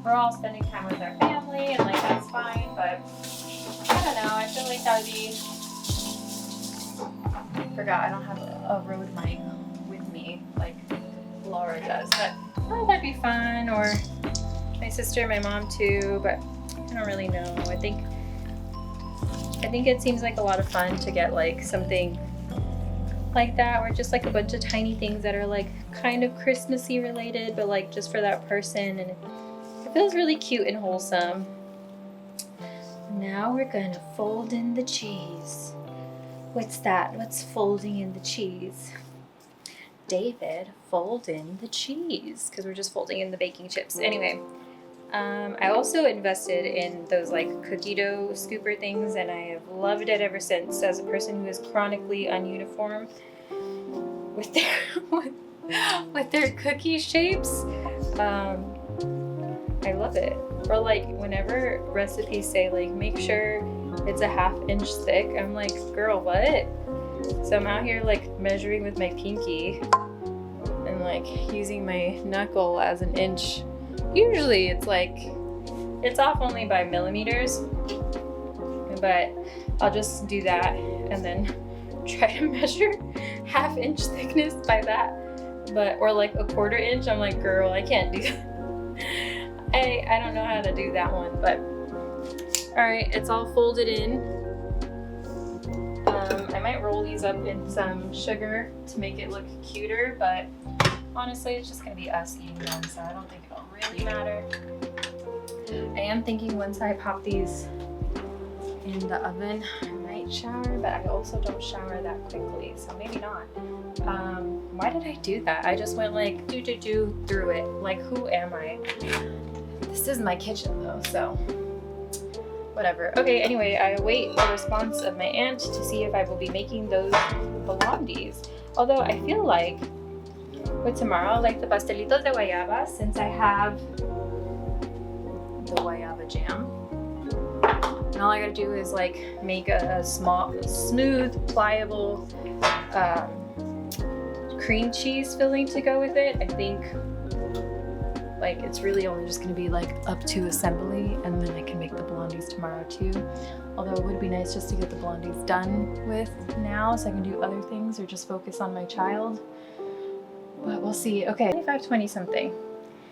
we're all spending time with our family and like that's fine, but I don't know, I feel like that would be, forgot I don't have a Rode mic with me like Laura does, but that'd be fun. Or my sister, my mom too, but I don't really know. I think it seems like a lot of fun to get like something like that, or just like a bunch of tiny things that are like kind of Christmassy related, but like just for that person, and it feels really cute and wholesome. Now we're gonna fold in the cheese. What's that? What's folding in the cheese? David, fold in the cheese, because we're just folding in the baking chips. Anyway, I also invested in those like cookie dough scooper things, and I have loved it ever since. As a person who is chronically ununiform with their cookie shapes, I love it. Or like whenever recipes say like make sure it's a 1/2 inch thick, I'm like, girl, what? So I'm out here like measuring with my pinky and like using my knuckle as an inch. Usually it's like, it's off only by millimeters, but I'll just do that and then try to measure 1/2 inch thickness by that. But, or like a 1/4 inch, I'm like, girl, I can't do that. I don't know how to do that one, but all right, it's all folded in. I might roll these up in some sugar to make it look cuter, but honestly, it's just gonna be us eating them, so I don't think it'll really matter. I am thinking once I pop these in the oven, I might shower, but I also don't shower that quickly, so maybe not. Why did I do that? I just went like do through it. Like, who am I? This is my kitchen though, so whatever. Okay, anyway, I await the response of my aunt to see if I will be making those blondies. Although I feel like with tomorrow, like the pastelitos de guayaba, since I have the guayaba jam, and all I gotta do is like make a small, smooth, pliable cream cheese filling to go with it. I think like it's really only just gonna be like up to assembly, and then I can make the blondies tomorrow too. Although it would be nice just to get the blondies done with now so I can do other things or just focus on my child. But we'll see. Okay, 25:20 something,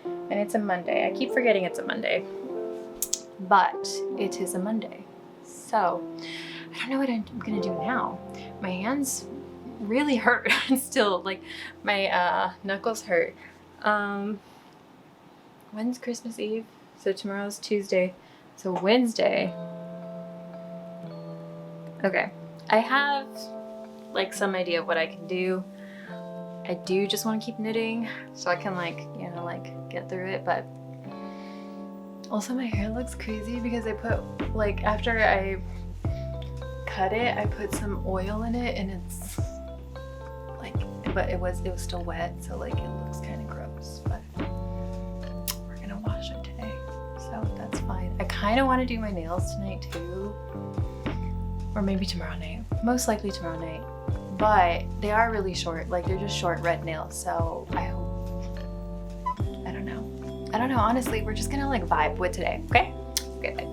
and it's a Monday. I keep forgetting it's a Monday, but it is a Monday. So I don't know what I'm gonna do now. My hands really hurt still, like my knuckles hurt. When's Christmas Eve? So tomorrow's Tuesday. So Wednesday. Okay, I have like some idea of what I can do. I do just want to keep knitting so I can like, you know, like get through it, but also my hair looks crazy because I put like, after I cut it, I put some oil in it, and it's like, but it was still wet, so like it looks kind of gross, but we're gonna wash it today, so that's fine. I kind of want to do my nails tonight too, or maybe tomorrow night, most likely tomorrow night, but they are really short, like they're just short red nails, so I hope, I don't know, honestly, we're just gonna like vibe with today, okay? Okay, bye.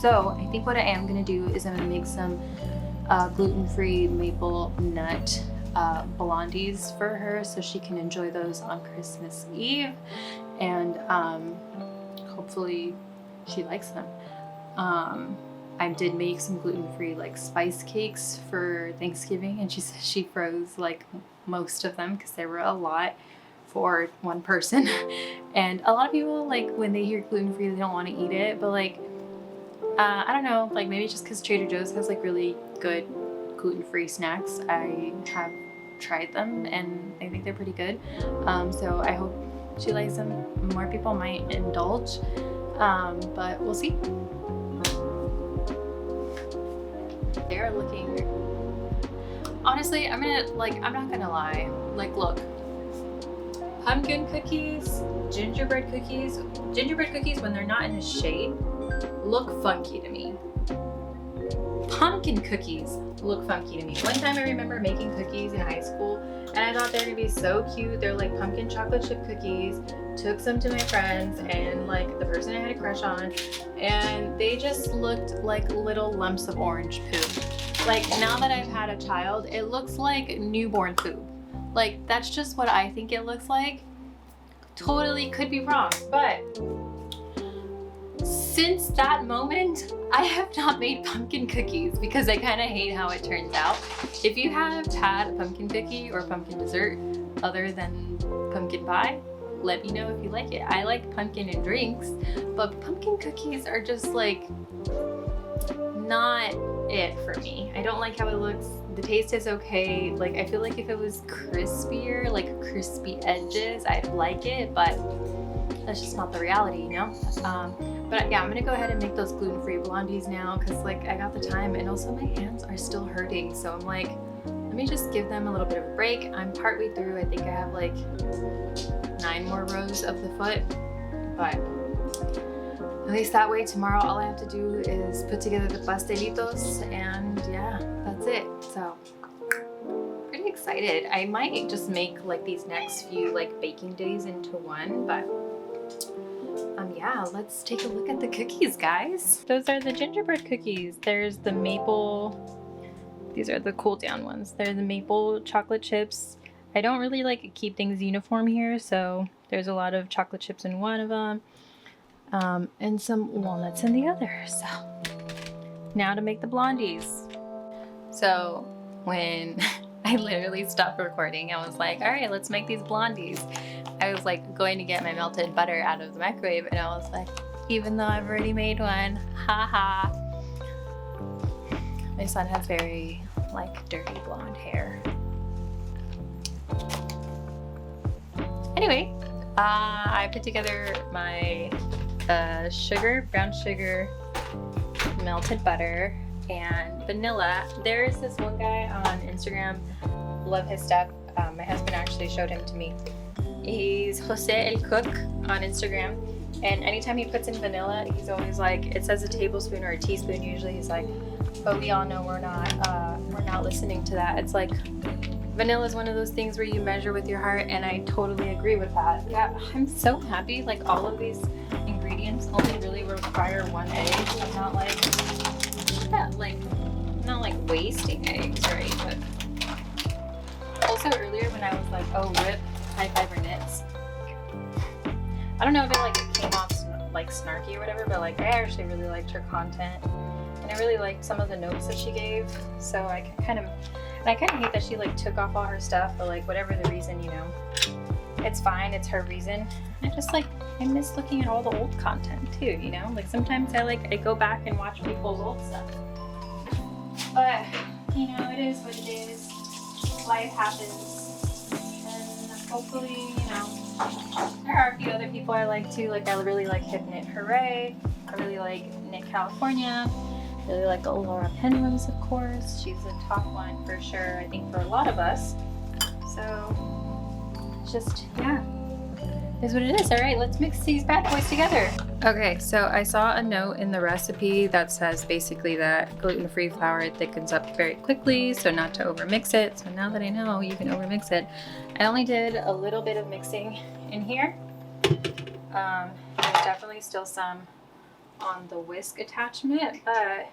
So I think what I am gonna do is I'm gonna make some gluten-free maple nut blondies for her so she can enjoy those on Christmas Eve, and hopefully she likes them. I did make some gluten-free like spice cakes for Thanksgiving, and she said she froze like most of them because there were a lot for one person. And a lot of people, like, when they hear gluten-free, they don't want to eat it, but like I don't know, like maybe just because Trader Joe's has like really good gluten-free snacks. I have tried them and I think they're pretty good. So I hope she likes them. More people might indulge, but we'll see. They're looking, honestly, I'm not gonna lie, like, look, pumpkin cookies, gingerbread cookies when they're not in the shade look funky to me. Pumpkin cookies look funky to me. One time I remember making cookies in high school and I thought they were gonna be so cute. They're like pumpkin chocolate chip cookies. Took some to my friends and like the person I had a crush on, and they just looked like little lumps of orange poo. Like, now that I've had a child, it looks like newborn poo. Like, that's just what I think it looks like. Totally could be wrong, but since that moment, I have not made pumpkin cookies because I kind of hate how it turns out. If you have had a pumpkin cookie or pumpkin dessert other than pumpkin pie, let me know if you like it. I like pumpkin and drinks, but pumpkin cookies are just like not it for me. I don't like how it looks. The taste is okay. Like, I feel like if it was crispier, like crispy edges, I'd like it, but that's just not the reality, you know? But yeah, I'm gonna go ahead and make those gluten-free blondies now because like I got the time, and also my hands are still hurting. So I'm like, let me just give them a little bit of a break. I'm partway through. I think I have like 9 more rows of the foot, but at least that way tomorrow all I have to do is put together the pastelitos, and yeah, that's it. So pretty excited. I might just make like these next few like baking days into one, but yeah, let's take a look at the cookies, guys. Those are the gingerbread cookies. There's the maple, these are the cool down ones. They're the maple chocolate chips. I don't really like keep things uniform here, so there's a lot of chocolate chips in one of them, and some walnuts in the other. So now to make the blondies. So when I literally stopped recording, I was like, all right, let's make these blondies. I was like going to get my melted butter out of the microwave, and I was like, even though I've already made one, haha. My son has very like dirty blonde hair. Anyway, I put together my brown sugar, melted butter, and vanilla. There's this one guy on Instagram, love his stuff. My husband actually showed him to me. He's Jose El Cook on Instagram, and anytime he puts in vanilla, he's always like, it says a tablespoon or a teaspoon usually. He's like, but we all know we're not listening to that. It's like, vanilla is one of those things where you measure with your heart, and I totally agree with that. Yeah, I'm so happy. Like, all of these ingredients only really require 1 egg. I'm not like, yeah, like, I'm not like wasting eggs, right? But also earlier when I was like, oh, rip high fiber knits, I don't know if it like came off like snarky or whatever, but like I actually really liked her content, and I really liked some of the notes that she gave. So I kind of hate that she like took off all her stuff, but like whatever the reason, you know, it's fine. It's her reason. I just like, I miss looking at all the old content too, you know, like sometimes I go back and watch people's old stuff, but you know, it is what it is. Life happens. Hopefully, you know, there are a few other people I like too. Like, I really like Hip Knit Hooray. I really like Knit California. I really like Laura Penrose, of course. She's a top one for sure, I think, for a lot of us. So, just, yeah, is what it is. All right, let's mix these bad boys together. Okay, so I saw a note in the recipe that says basically that gluten-free flour thickens up very quickly, so not to overmix it. So now that I know you can overmix it, I only did a little bit of mixing in here. There's definitely still some on the whisk attachment, but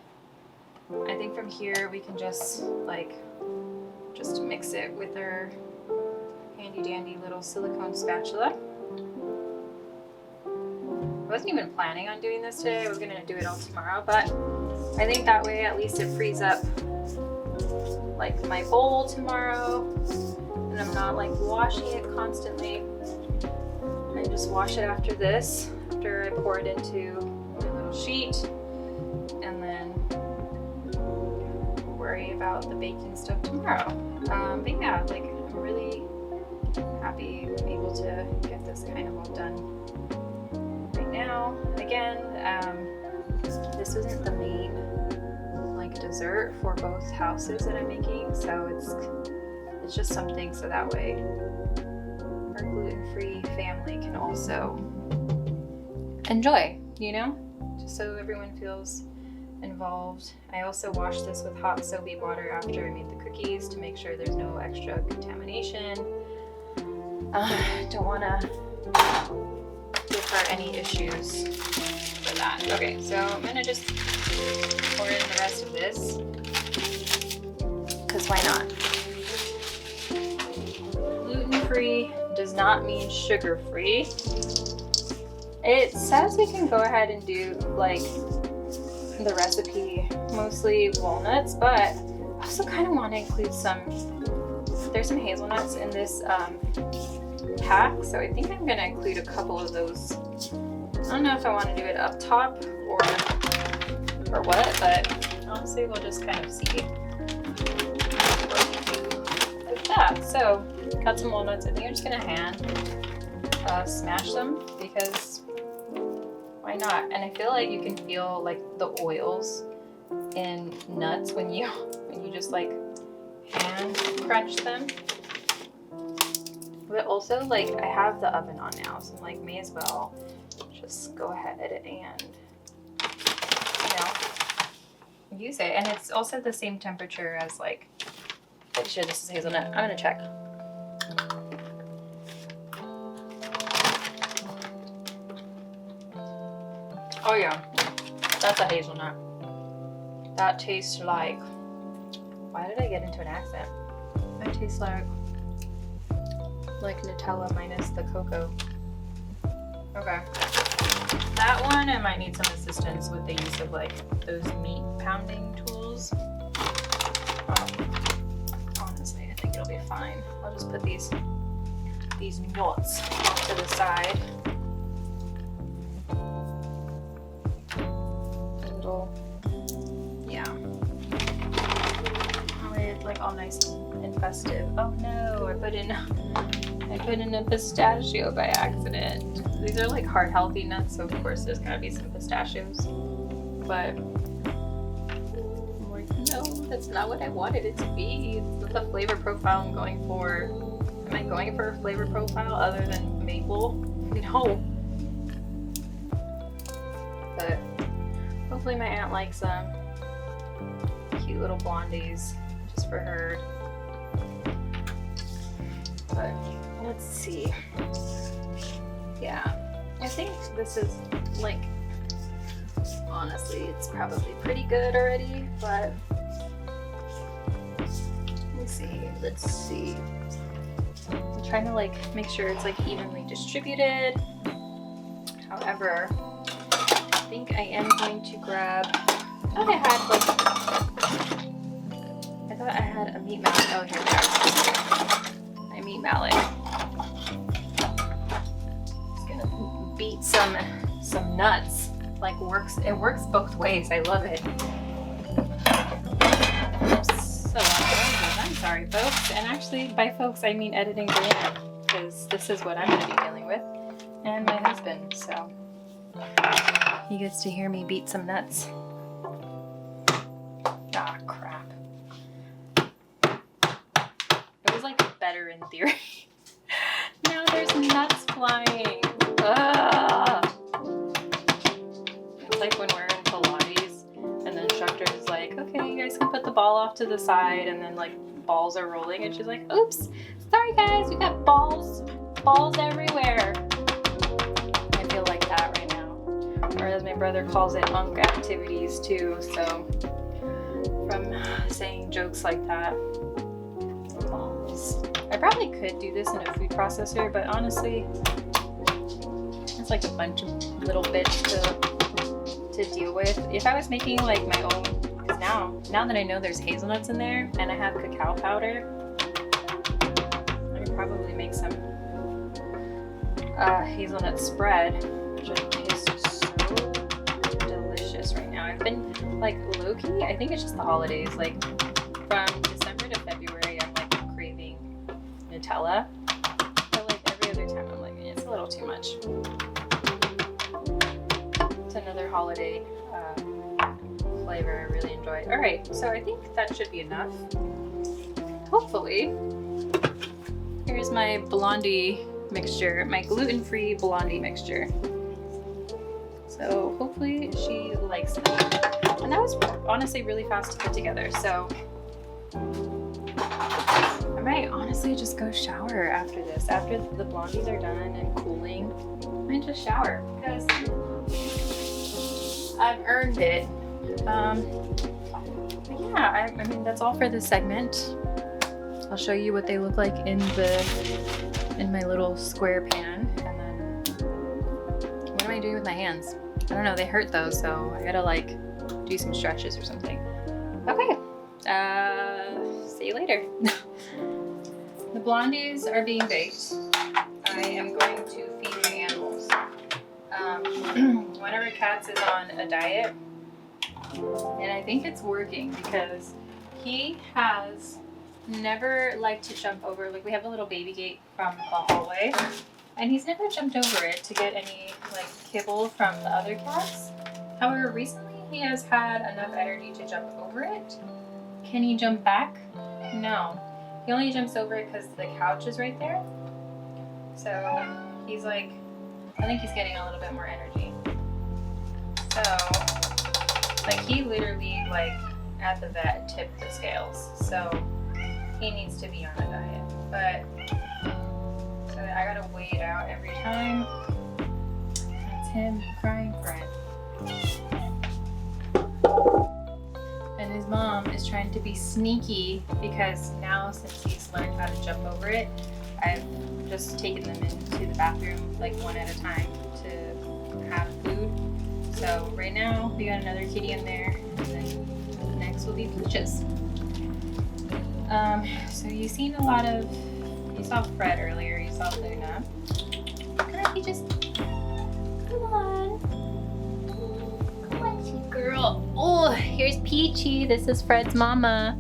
I think from here we can just mix it with our handy dandy little silicone spatula. I wasn't even planning on doing this today. I was gonna do it all tomorrow, but I think that way at least it frees up like my bowl tomorrow, and I'm not like washing it constantly. I just wash it after this, after I pour it into my little sheet, and then worry about the baking stuff tomorrow. But yeah, like I'm really happy I'm able to get this kind of all done right now. And again, this isn't the main like dessert for both houses that I'm making, so it's just something so that way our gluten-free family can also enjoy, you know, just so everyone feels involved. I also washed this with hot soapy water after I made the cookies to make sure there's no extra contamination. Don't want to give her any issues for that. Okay, so I'm gonna just pour in the rest of this, because why not? Gluten-free does not mean sugar-free. It says we can go ahead and do like the recipe mostly walnuts, but I also kind of want to include there's some hazelnuts in this pack, so I think I'm going to include a couple of those. I don't know if I want to do it up top or what, but honestly we'll just kind of see like that. So cut some walnuts. I think I'm just going to hand smash them, because why not? And I feel like you can feel like the oils in nuts when you just like hand crunch them. But also, like, I have the oven on now, so I'm like, may as well just go ahead and, you know, use it. And it's also the same temperature as, like, pretty sure this is hazelnut. I'm gonna check. Oh yeah, that's a hazelnut. That tastes like, why did I get into an accent? That tastes like Nutella minus the cocoa. Okay. That one, I might need some assistance with the use of like those meat pounding tools. Honestly, I think it'll be fine. I'll just put these nuts off to the side. Yeah. Oh, it's like all nice and festive. Oh no, I put in a pistachio by accident. These are like heart healthy nuts, so of course there's gotta be some pistachios. But I'm like, no, that's not what I wanted it to be. It's not the flavor profile I'm going for. Am I going for a flavor profile other than maple? No. But hopefully my aunt likes them. Cute little blondies, just for her. But let's see. Yeah, I think this is like, honestly, it's probably pretty good already, but let's see. I'm trying to like make sure it's like evenly distributed. However, I think I am going to grab, I thought I had a meat mallet. Oh, here we are. My meat mallet. Just gonna beat some nuts. Like it works both ways. I love it. So I'm sorry, folks. And actually, by folks, I mean editing Brianna, because this is what I'm gonna be dealing with, and my husband. So he gets to hear me beat some nuts. Ah, crap. It was like better in theory. Now there's nuts flying. Ugh. It's like when we're in Pilates and the instructor is like, okay, you guys can put the ball off to the side, and then like balls are rolling, and she's like, oops, sorry guys, we got balls everywhere. I feel like that right now. or as my brother calls it, unk activities too. So from saying jokes like that, I probably could do this in a food processor, but honestly, it's like a bunch of little bits to deal with. If I was making like my own, because now that I know there's hazelnuts in there and I have cacao powder, I could probably make some hazelnut spread, which is so delicious right now. I've been like low-key, I think it's just the holidays, like from December to February, I'm like craving Nutella, but like every other time I'm like, it's a little too much. It's another holiday flavor I really enjoy. All right, so I think that should be enough. Hopefully. Here's my blondie mixture, my gluten-free blondie mixture. So hopefully she likes that. And that was honestly really fast to put together. So I might honestly just go shower after this. After the blondies are done and cooling, I might just shower because I've earned it. But yeah, I mean that's all for this segment. I'll show you what they look like in my little square pan, and then what am I doing with my hands? I don't know, they hurt though, so I gotta like do some stretches or something. Okay, see you later. The blondies are being baked. I am going to feed my animals. One of our cats is on a diet, and I think it's working because he has never liked to jump over, like we have a little baby gate from the hallway, and he's never jumped over it to get any like kibble from the other cats. However, recently he has had enough energy to jump over it. Can he jump back? No. He only jumps over it because the couch is right there. So he's like, I think he's getting a little bit more energy. So, like he literally like at the vet tipped the scales. So he needs to be on a diet, but so I gotta weigh it out every time. That's him crying for it. And his mom is trying to be sneaky because now since he's learned how to jump over it, I've just taken them into the bathroom like one at a time to have food. So right now we got another kitty in there, and then next will be Peaches. So you saw Fred earlier, you saw Luna. Come on, Peaches. Come on. Come on, sweet girl. Oh, here's Peachy. This is Fred's mama.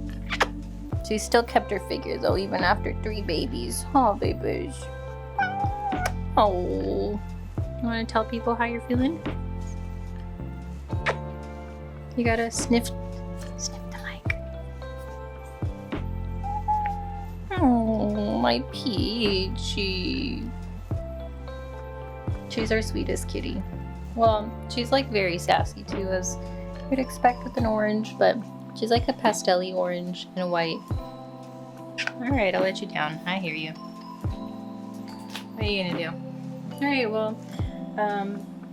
She still kept her figure though, even after 3 babies. Oh, babies. Oh. You want to tell people how you're feeling? You gotta sniff the mic. Oh, my Peachy. She's our sweetest kitty. Well, she's like very sassy too, as you'd expect with an orange, but she's like a pastel-y orange and a white. Alright, I'll let you down. I hear you. What are you gonna do? Alright, well,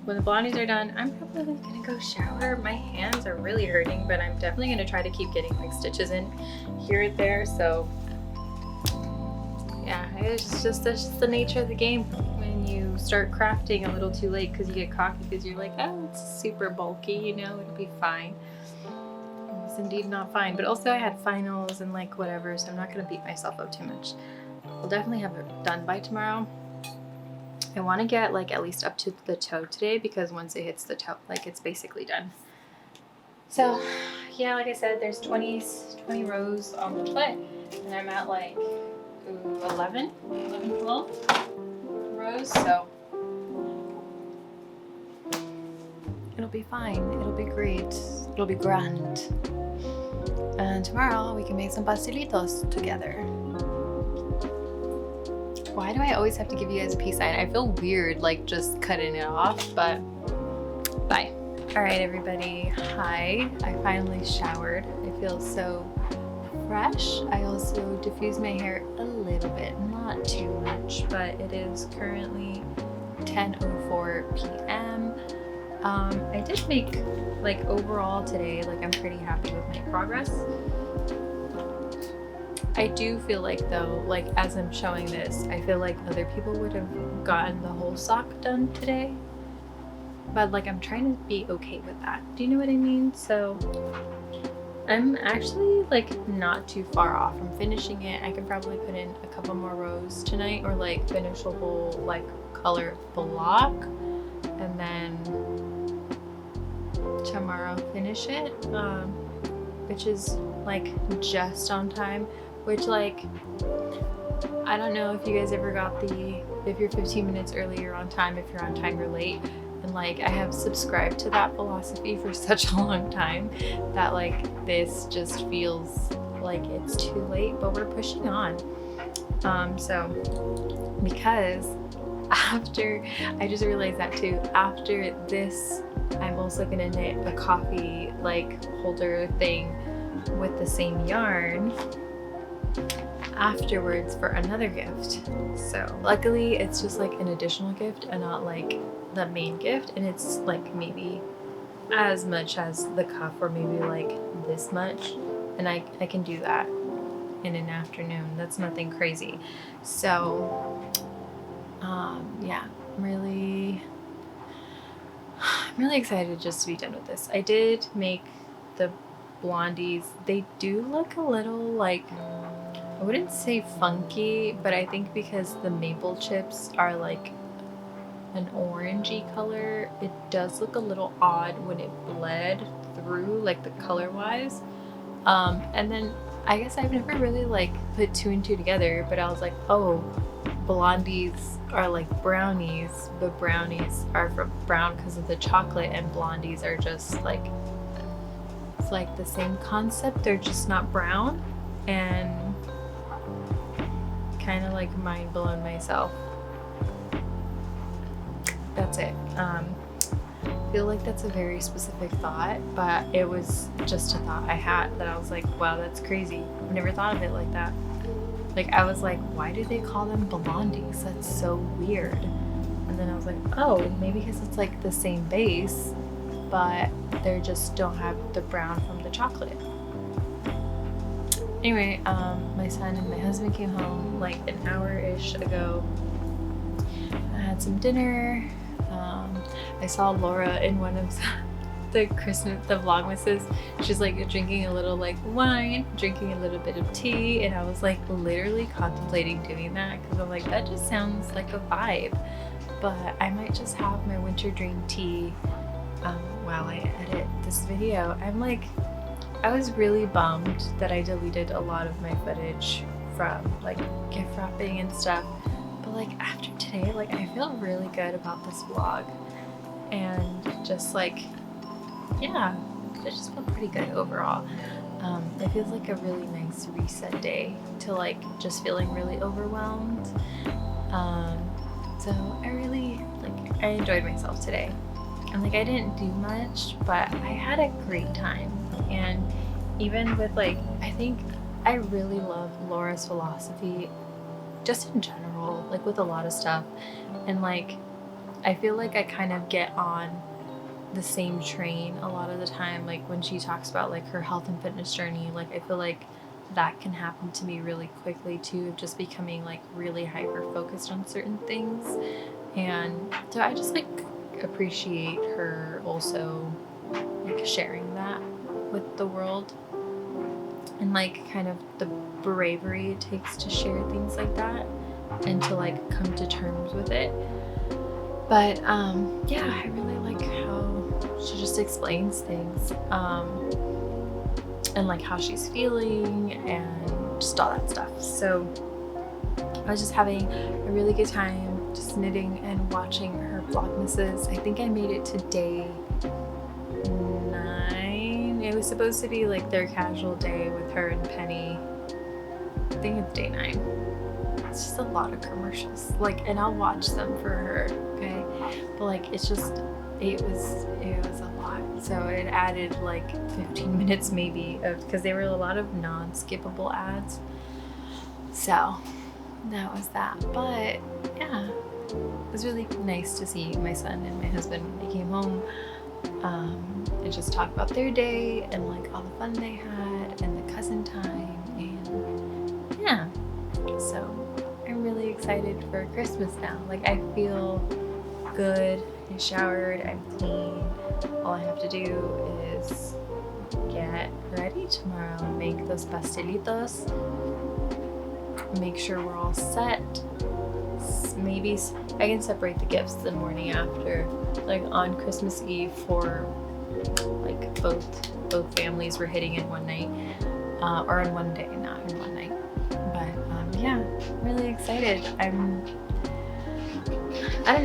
when the blondies are done, I'm probably gonna go shower. My hands are really hurting, but I'm definitely gonna try to keep getting like stitches in here and there. So yeah, it's just the nature of the game when you start crafting a little too late because you get cocky because you're like, oh, it's super bulky, you know, it'll be fine. It's indeed not fine, but also I had finals and like whatever, so I'm not gonna beat myself up too much. I'll definitely have it done by tomorrow. I want to get like at least up to the toe today because once it hits the toe, like it's basically done. So yeah, like I said, there's 20 rows on the foot, and I'm at like 11, 12 rows, so it'll be fine, it'll be great, it'll be grand. And tomorrow we can make some pastelitos together. Why do I always have to give you guys a peace sign? I feel weird like just cutting it off, but bye. All right, everybody, hi. I finally showered. I feel so fresh. I also diffused my hair a little bit, not too much, but it is currently 10:04 p.m. I did make, like, overall today, like, I'm pretty happy with my progress. I do feel like, though, like, as I'm showing this, I feel like other people would have gotten the whole sock done today. But, like, I'm trying to be okay with that. Do you know what I mean? So I'm actually, like, not too far off from finishing it. I could probably put in a couple more rows tonight, or, like, finish a whole, like, color block, and then tomorrow finish it, which is, like, just on time, which, like, I don't know if you guys ever got if you're 15 minutes early, you're on time. If you're on time, you're late. And, like, I have subscribed to that philosophy for such a long time that, like, this just feels like it's too late, but we're pushing on. So because after, I just realized that too, after this, I'm also gonna knit a coffee, like, holder thing with the same yarn afterwards for another gift. So luckily it's just, like, an additional gift and not, like, the main gift, and it's, like, maybe as much as the cuff, or maybe, like, this much, and I can do that in an afternoon. That's nothing crazy. So yeah, I'm really excited just to be done with this. I did make the blondies. They do look a little, like, I wouldn't say funky, but I think because the maple chips are, like, an orangey color, it does look a little odd when it bled through, like, the color wise. And then I guess I've never really, like, put two and two together, but I was like, oh, blondies are like brownies, but brownies are from brown because of the chocolate, and blondies are just, like, it's like the same concept, they're just not brown, and kind of, like, mind blown myself. That's it. I feel like that's a very specific thought, but it was just a thought I had that I was like, wow, that's crazy. I've never thought of it like that. Like, I was like, why do they call them blondies? That's so weird. And then I was like, oh, maybe because it's, like, the same base, but they just don't have the brown from the chocolate. Anyway, my son and my husband came home, like, an hour-ish ago. I had some dinner. I saw Laura in one of the Vlogmases. She's, like, drinking a little, like, wine, drinking a little bit of tea, and I was, like, literally contemplating doing that because I'm like, that just sounds like a vibe. But I might just have my winter dream tea while I edit this video. I was really bummed that I deleted a lot of my footage from, like, gift wrapping and stuff. But, like, after today, like, I feel really good about this vlog, and just, like, yeah, I just feel pretty good overall. It feels like a really nice reset day to, like, just feeling really overwhelmed. So I really, like, I enjoyed myself today. And, like, I didn't do much, but I had a great time. And even with, like, I think I really love Laura's philosophy just in general, like, with a lot of stuff. And, like, I feel like I kind of get on the same train a lot of the time, like, when she talks about, like, her health and fitness journey. Like, I feel like that can happen to me really quickly too, of just becoming, like, really hyper focused on certain things. And so I just, like, appreciate her also, like, sharing that with the world, and, like, kind of the bravery it takes to share things like that and to, like, come to terms with it. But yeah, I really like how she just explains things, and, like, how she's feeling and just all that stuff. So I was just having a really good time just knitting and watching her Vlogmases. I think I made it to day 9. It was supposed to be, like, their casual day with her and Penny. I think it's day 9. It's just a lot of commercials, like, and I'll watch them for her, okay? But, like, it's just, it was a lot. So it added, like, 15 minutes maybe of, because there were a lot of non-skippable ads. So that was that. But yeah, it was really nice to see my son and my husband when they came home, and just talk about their day and like all the fun they had and the cousin time, and yeah. So I'm really excited for Christmas now. Like I feel good. I showered, I'm clean. All I have to do is get ready tomorrow and make those pastelitos. Make sure we're all set. Maybe I can separate the gifts the morning after, like on Christmas Eve, for like both families were hitting in one night, or in one day, not in one night. But yeah, really excited. I don't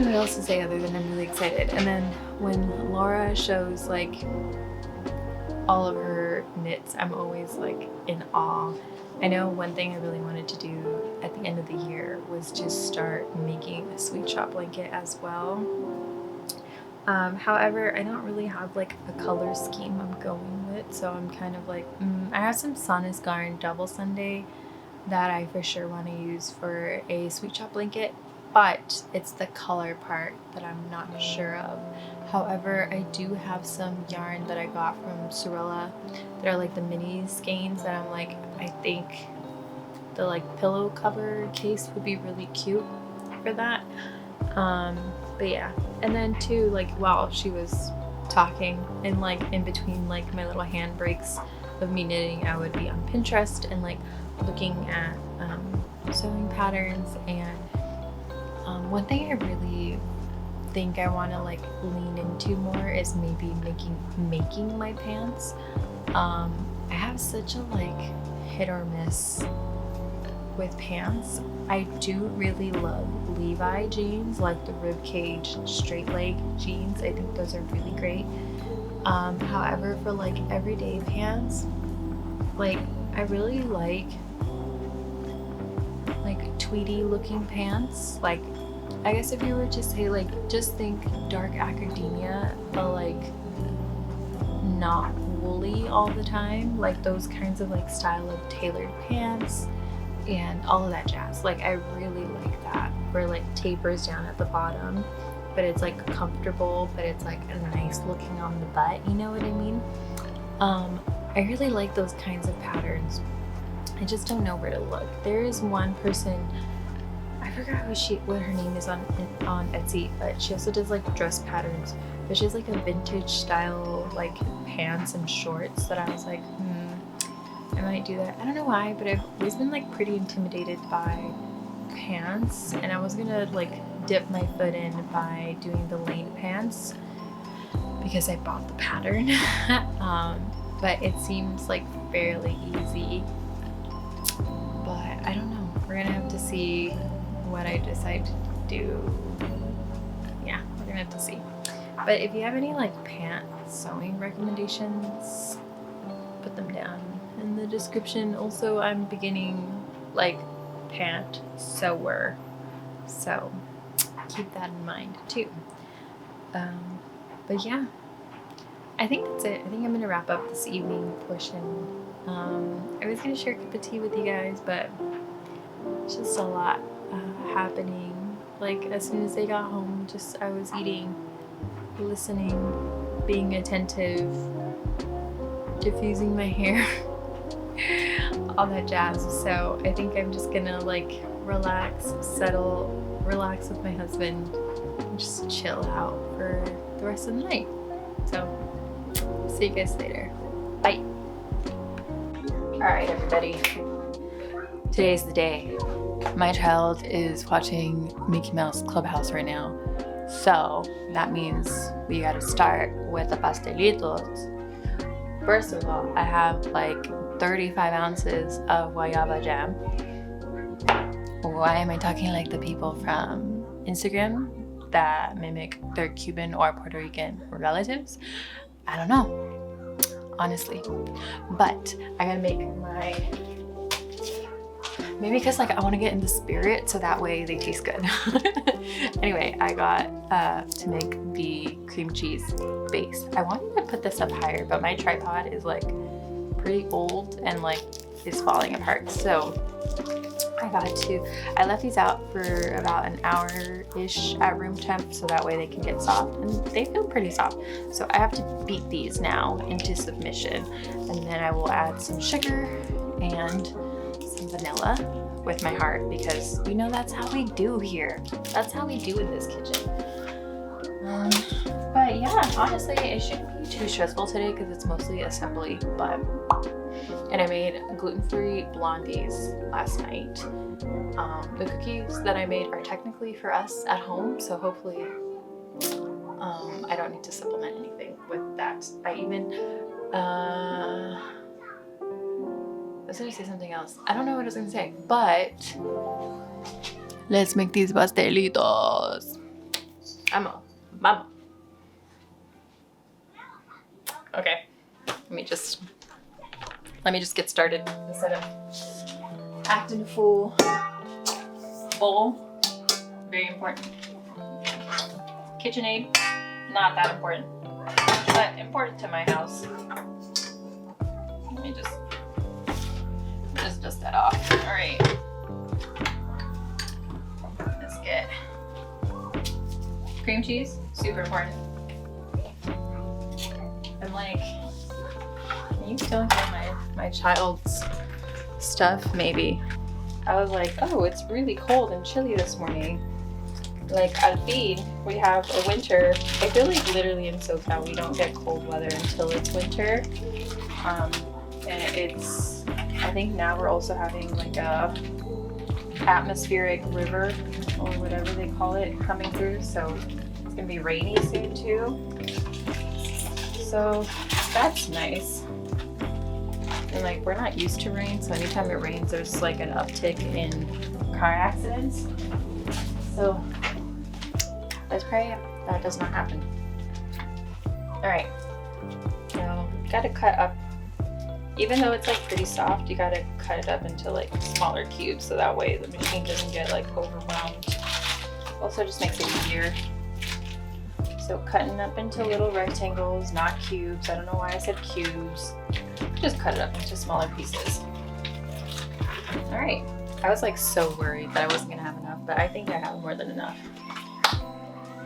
know what else to say other than I'm really excited. And then when Laura shows like all of her knits, I'm always like in awe. I know one thing I really wanted to do at the end of the year was just start making a sweet shop blanket as well. However, I don't really have like a color scheme I'm going with, so I'm kind of like, I have some Sonus Garn double Sunday that I for sure want to use for a sweet shop blanket, but it's the color part that I'm not sure of. However, I do have some yarn that I got from Sorella that are like the mini skeins that I'm like, I think the like pillow cover case would be really cute for that. But yeah, and then too, like while she was talking and like in between like my little hand breaks of me knitting, I would be on Pinterest and like looking at sewing patterns. And one thing I really think I want to like lean into more is maybe making my pants. I have such a like hit or miss with pants. I do really love Levi jeans, like the ribcage straight leg jeans. I think those are really great. However, for like everyday pants, like I really like tweedy looking pants. Like I guess if you were to say like just think dark academia, but like not woolly all the time, like those kinds of like style of tailored pants and all of that jazz. Like I really like that, where like tapers down at the bottom, but it's like comfortable, but it's like nice looking on the butt, you know what I mean? I really like those kinds of patterns. I just don't know where to look. There is one person, I forgot what her name is on Etsy, but she also does like dress patterns, but she has like a vintage style like pants and shorts that I was like, I might do that. I don't know why, but I've always been like pretty intimidated by pants, and I was gonna like dip my foot in by doing the lane pants because I bought the pattern. But it seems like fairly easy, but I don't know. We're gonna have to see what I decide to do. Yeah, we're gonna have to see. But if you have any like pant sewing recommendations, put them down in the description. Also, I'm beginning like pant sewer, so keep that in mind too. But yeah, I think that's it. I think I'm gonna wrap up this evening portion. I was gonna share a cup of tea with you guys, but it's just a lot happening. Like as soon as they got home, I was eating, listening, being attentive, diffusing my hair, all that jazz. So I think I'm just gonna like relax, relax with my husband, and just chill out for the rest of the night. So see you guys later. Bye. Alright everybody, today's the day. My child is watching Mickey Mouse Clubhouse right now, so that means we gotta start with the pastelitos. First of all, I have like 35 ounces of guayaba jam. Why am I talking like the people from Instagram that mimic their Cuban or Puerto Rican relatives? I don't know, honestly. But I gotta make maybe because like I want to get in the spirit so that way they taste good. Anyway, I got to make the cream cheese base. I wanted to put this up higher, but my tripod is like pretty old and like is falling apart. So I left these out for about an hour-ish at room temp so that way they can get soft, and they feel pretty soft. So I have to beat these now into submission, and then I will add some sugar and some vanilla with my heart, because you know that's how we do here. That's how we do in this kitchen. But yeah, honestly, it shouldn't be too stressful today because it's mostly assembly. And I made gluten-free blondies last night. The cookies that I made are technically for us at home, so hopefully I don't need to supplement anything with that. I even I was gonna say something else. I don't know what I was gonna say, but let's make these pastelitos. Mama. Okay, let me just get started instead of acting a fool. Bowl, very important. KitchenAid, not that important, but important to my house. Let me just dust that off. All right, let's get cream cheese, super important. I'm like, can you still hear my child's stuff? Maybe. I was like, oh, it's really cold and chilly this morning. Like at feed, we have a winter. I feel like literally in SoCal we don't get cold weather until it's winter. And it's, I think now we're also having like a atmospheric river or whatever they call it coming through. So it's gonna be rainy soon too. So that's nice. And like we're not used to rain, so anytime it rains there's like an uptick in car accidents. So let's pray that does not happen. Alright. So gotta cut up, even though it's like pretty soft, you gotta cut it up into like smaller cubes so that way the machine doesn't get like overwhelmed. Also just makes it easier. So cutting up into little rectangles, not cubes. I don't know why I said cubes. Just cut it up into smaller pieces. All right. I was like so worried that I wasn't gonna have enough, but I think I have more than enough.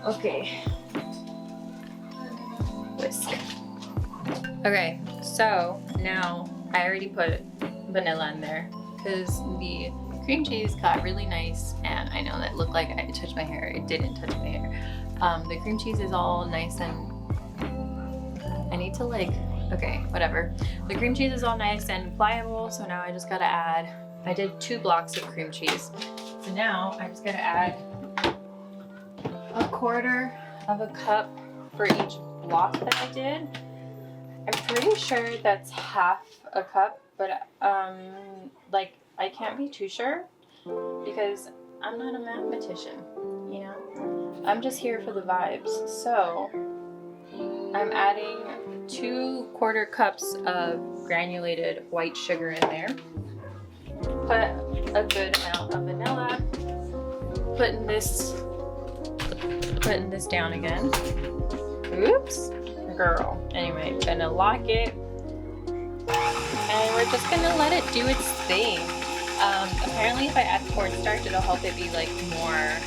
Okay. Whisk. Okay, so now I already put vanilla in there because the cream cheese got really nice, and I know that looked like I touched my hair. It didn't touch my hair. The cream cheese is all nice and I need to like, okay, whatever. The cream cheese is all nice and pliable, so now I just gotta add, I did 2 blocks of cream cheese. So now I just gotta add 1/4 of a cup for each block that I did. I'm pretty sure that's half a cup, but like I can't be too sure because I'm not a mathematician, you know? I'm just here for the vibes. So I'm adding 2/4 cups of granulated white sugar in there. Put a good amount of vanilla. Putting this down again. Oops, girl. Anyway, gonna lock it. And we're just gonna let it do its thing. Apparently if I add cornstarch, it'll help it be like more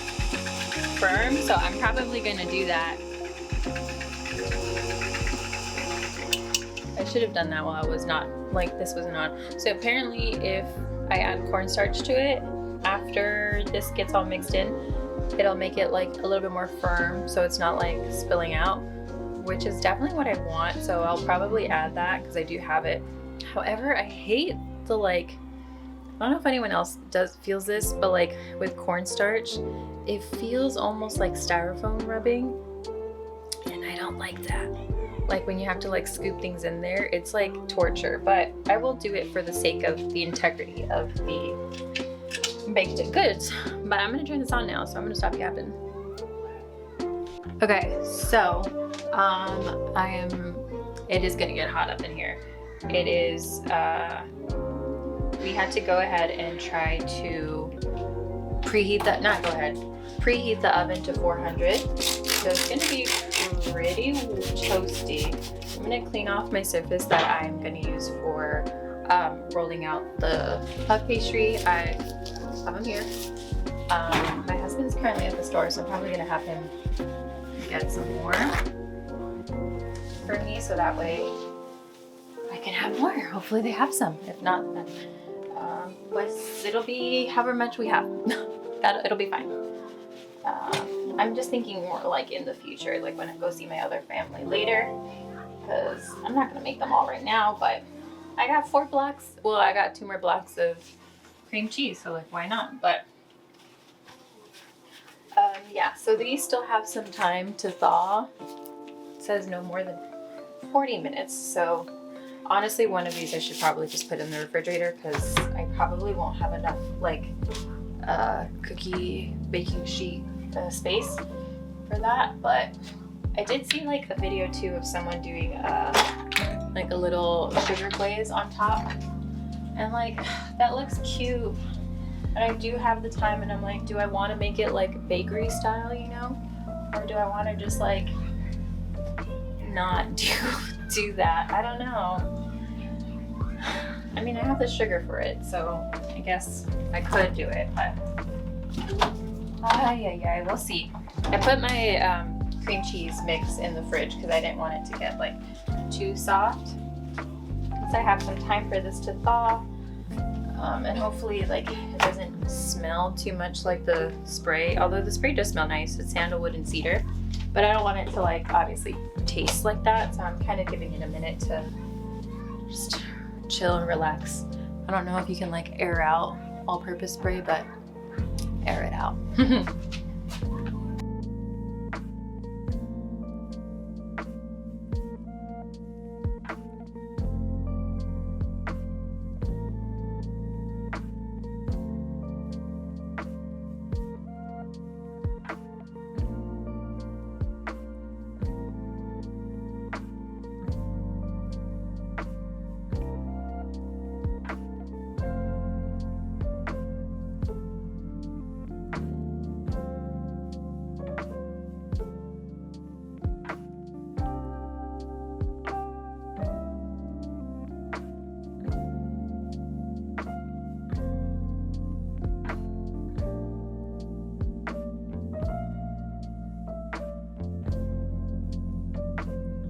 firm. So I'm probably gonna do that. I should have done that while I was not, like this wasn't on. So apparently if I add cornstarch to it, after this gets all mixed in, it'll make it like a little bit more firm so it's not like spilling out, which is definitely what I want. So I'll probably add that because I do have it. However, I hate the like, I don't know if anyone else feels this, but like with cornstarch, it feels almost like styrofoam rubbing, and I don't like that. Like when you have to like scoop things in there, it's like torture, but I will do it for the sake of the integrity of the baked goods. But I'm gonna turn this on now, so I'm gonna stop yapping. Okay, so it is gonna get hot up in here. It is, we had to go ahead and try to preheat the oven to 400. So it's gonna be pretty toasty. I'm gonna clean off my surface that I'm gonna use for rolling out the puff pastry. I have them here. My husband's currently at the store, so I'm probably gonna have him get some more for me, so that way I can have more. Hopefully they have some. If not, then it'll be however much we have. It'll be fine. I'm just thinking more like in the future, like when I go see my other family later, because I'm not gonna make them all right now, but I got 4 blocks. Well, I got 2 more blocks of cream cheese, so like why not? But yeah, so these still have some time to thaw. It says no more than 40 minutes. So honestly, one of these I should probably just put in the refrigerator because I probably won't have enough like cookie baking sheet space for that. But I did see like a video too of someone doing like a little sugar glaze on top, and like that looks cute. And I do have the time, and I'm like, do I want to make it like bakery style, you know, or do I want to just like not do that? I don't know. I mean, I have the sugar for it, so I guess I could do it, but yeah, we'll see. I put my cream cheese mix in the fridge because I didn't want it to get like too soft. Since I have some time for this to thaw, and hopefully like it doesn't smell too much like the spray. Although the spray does smell nice, it's sandalwood and cedar, but I don't want it to like obviously taste like that. So I'm kind of giving it a minute to just chill and relax. I don't know if you can like air out all-purpose spray, but air it out.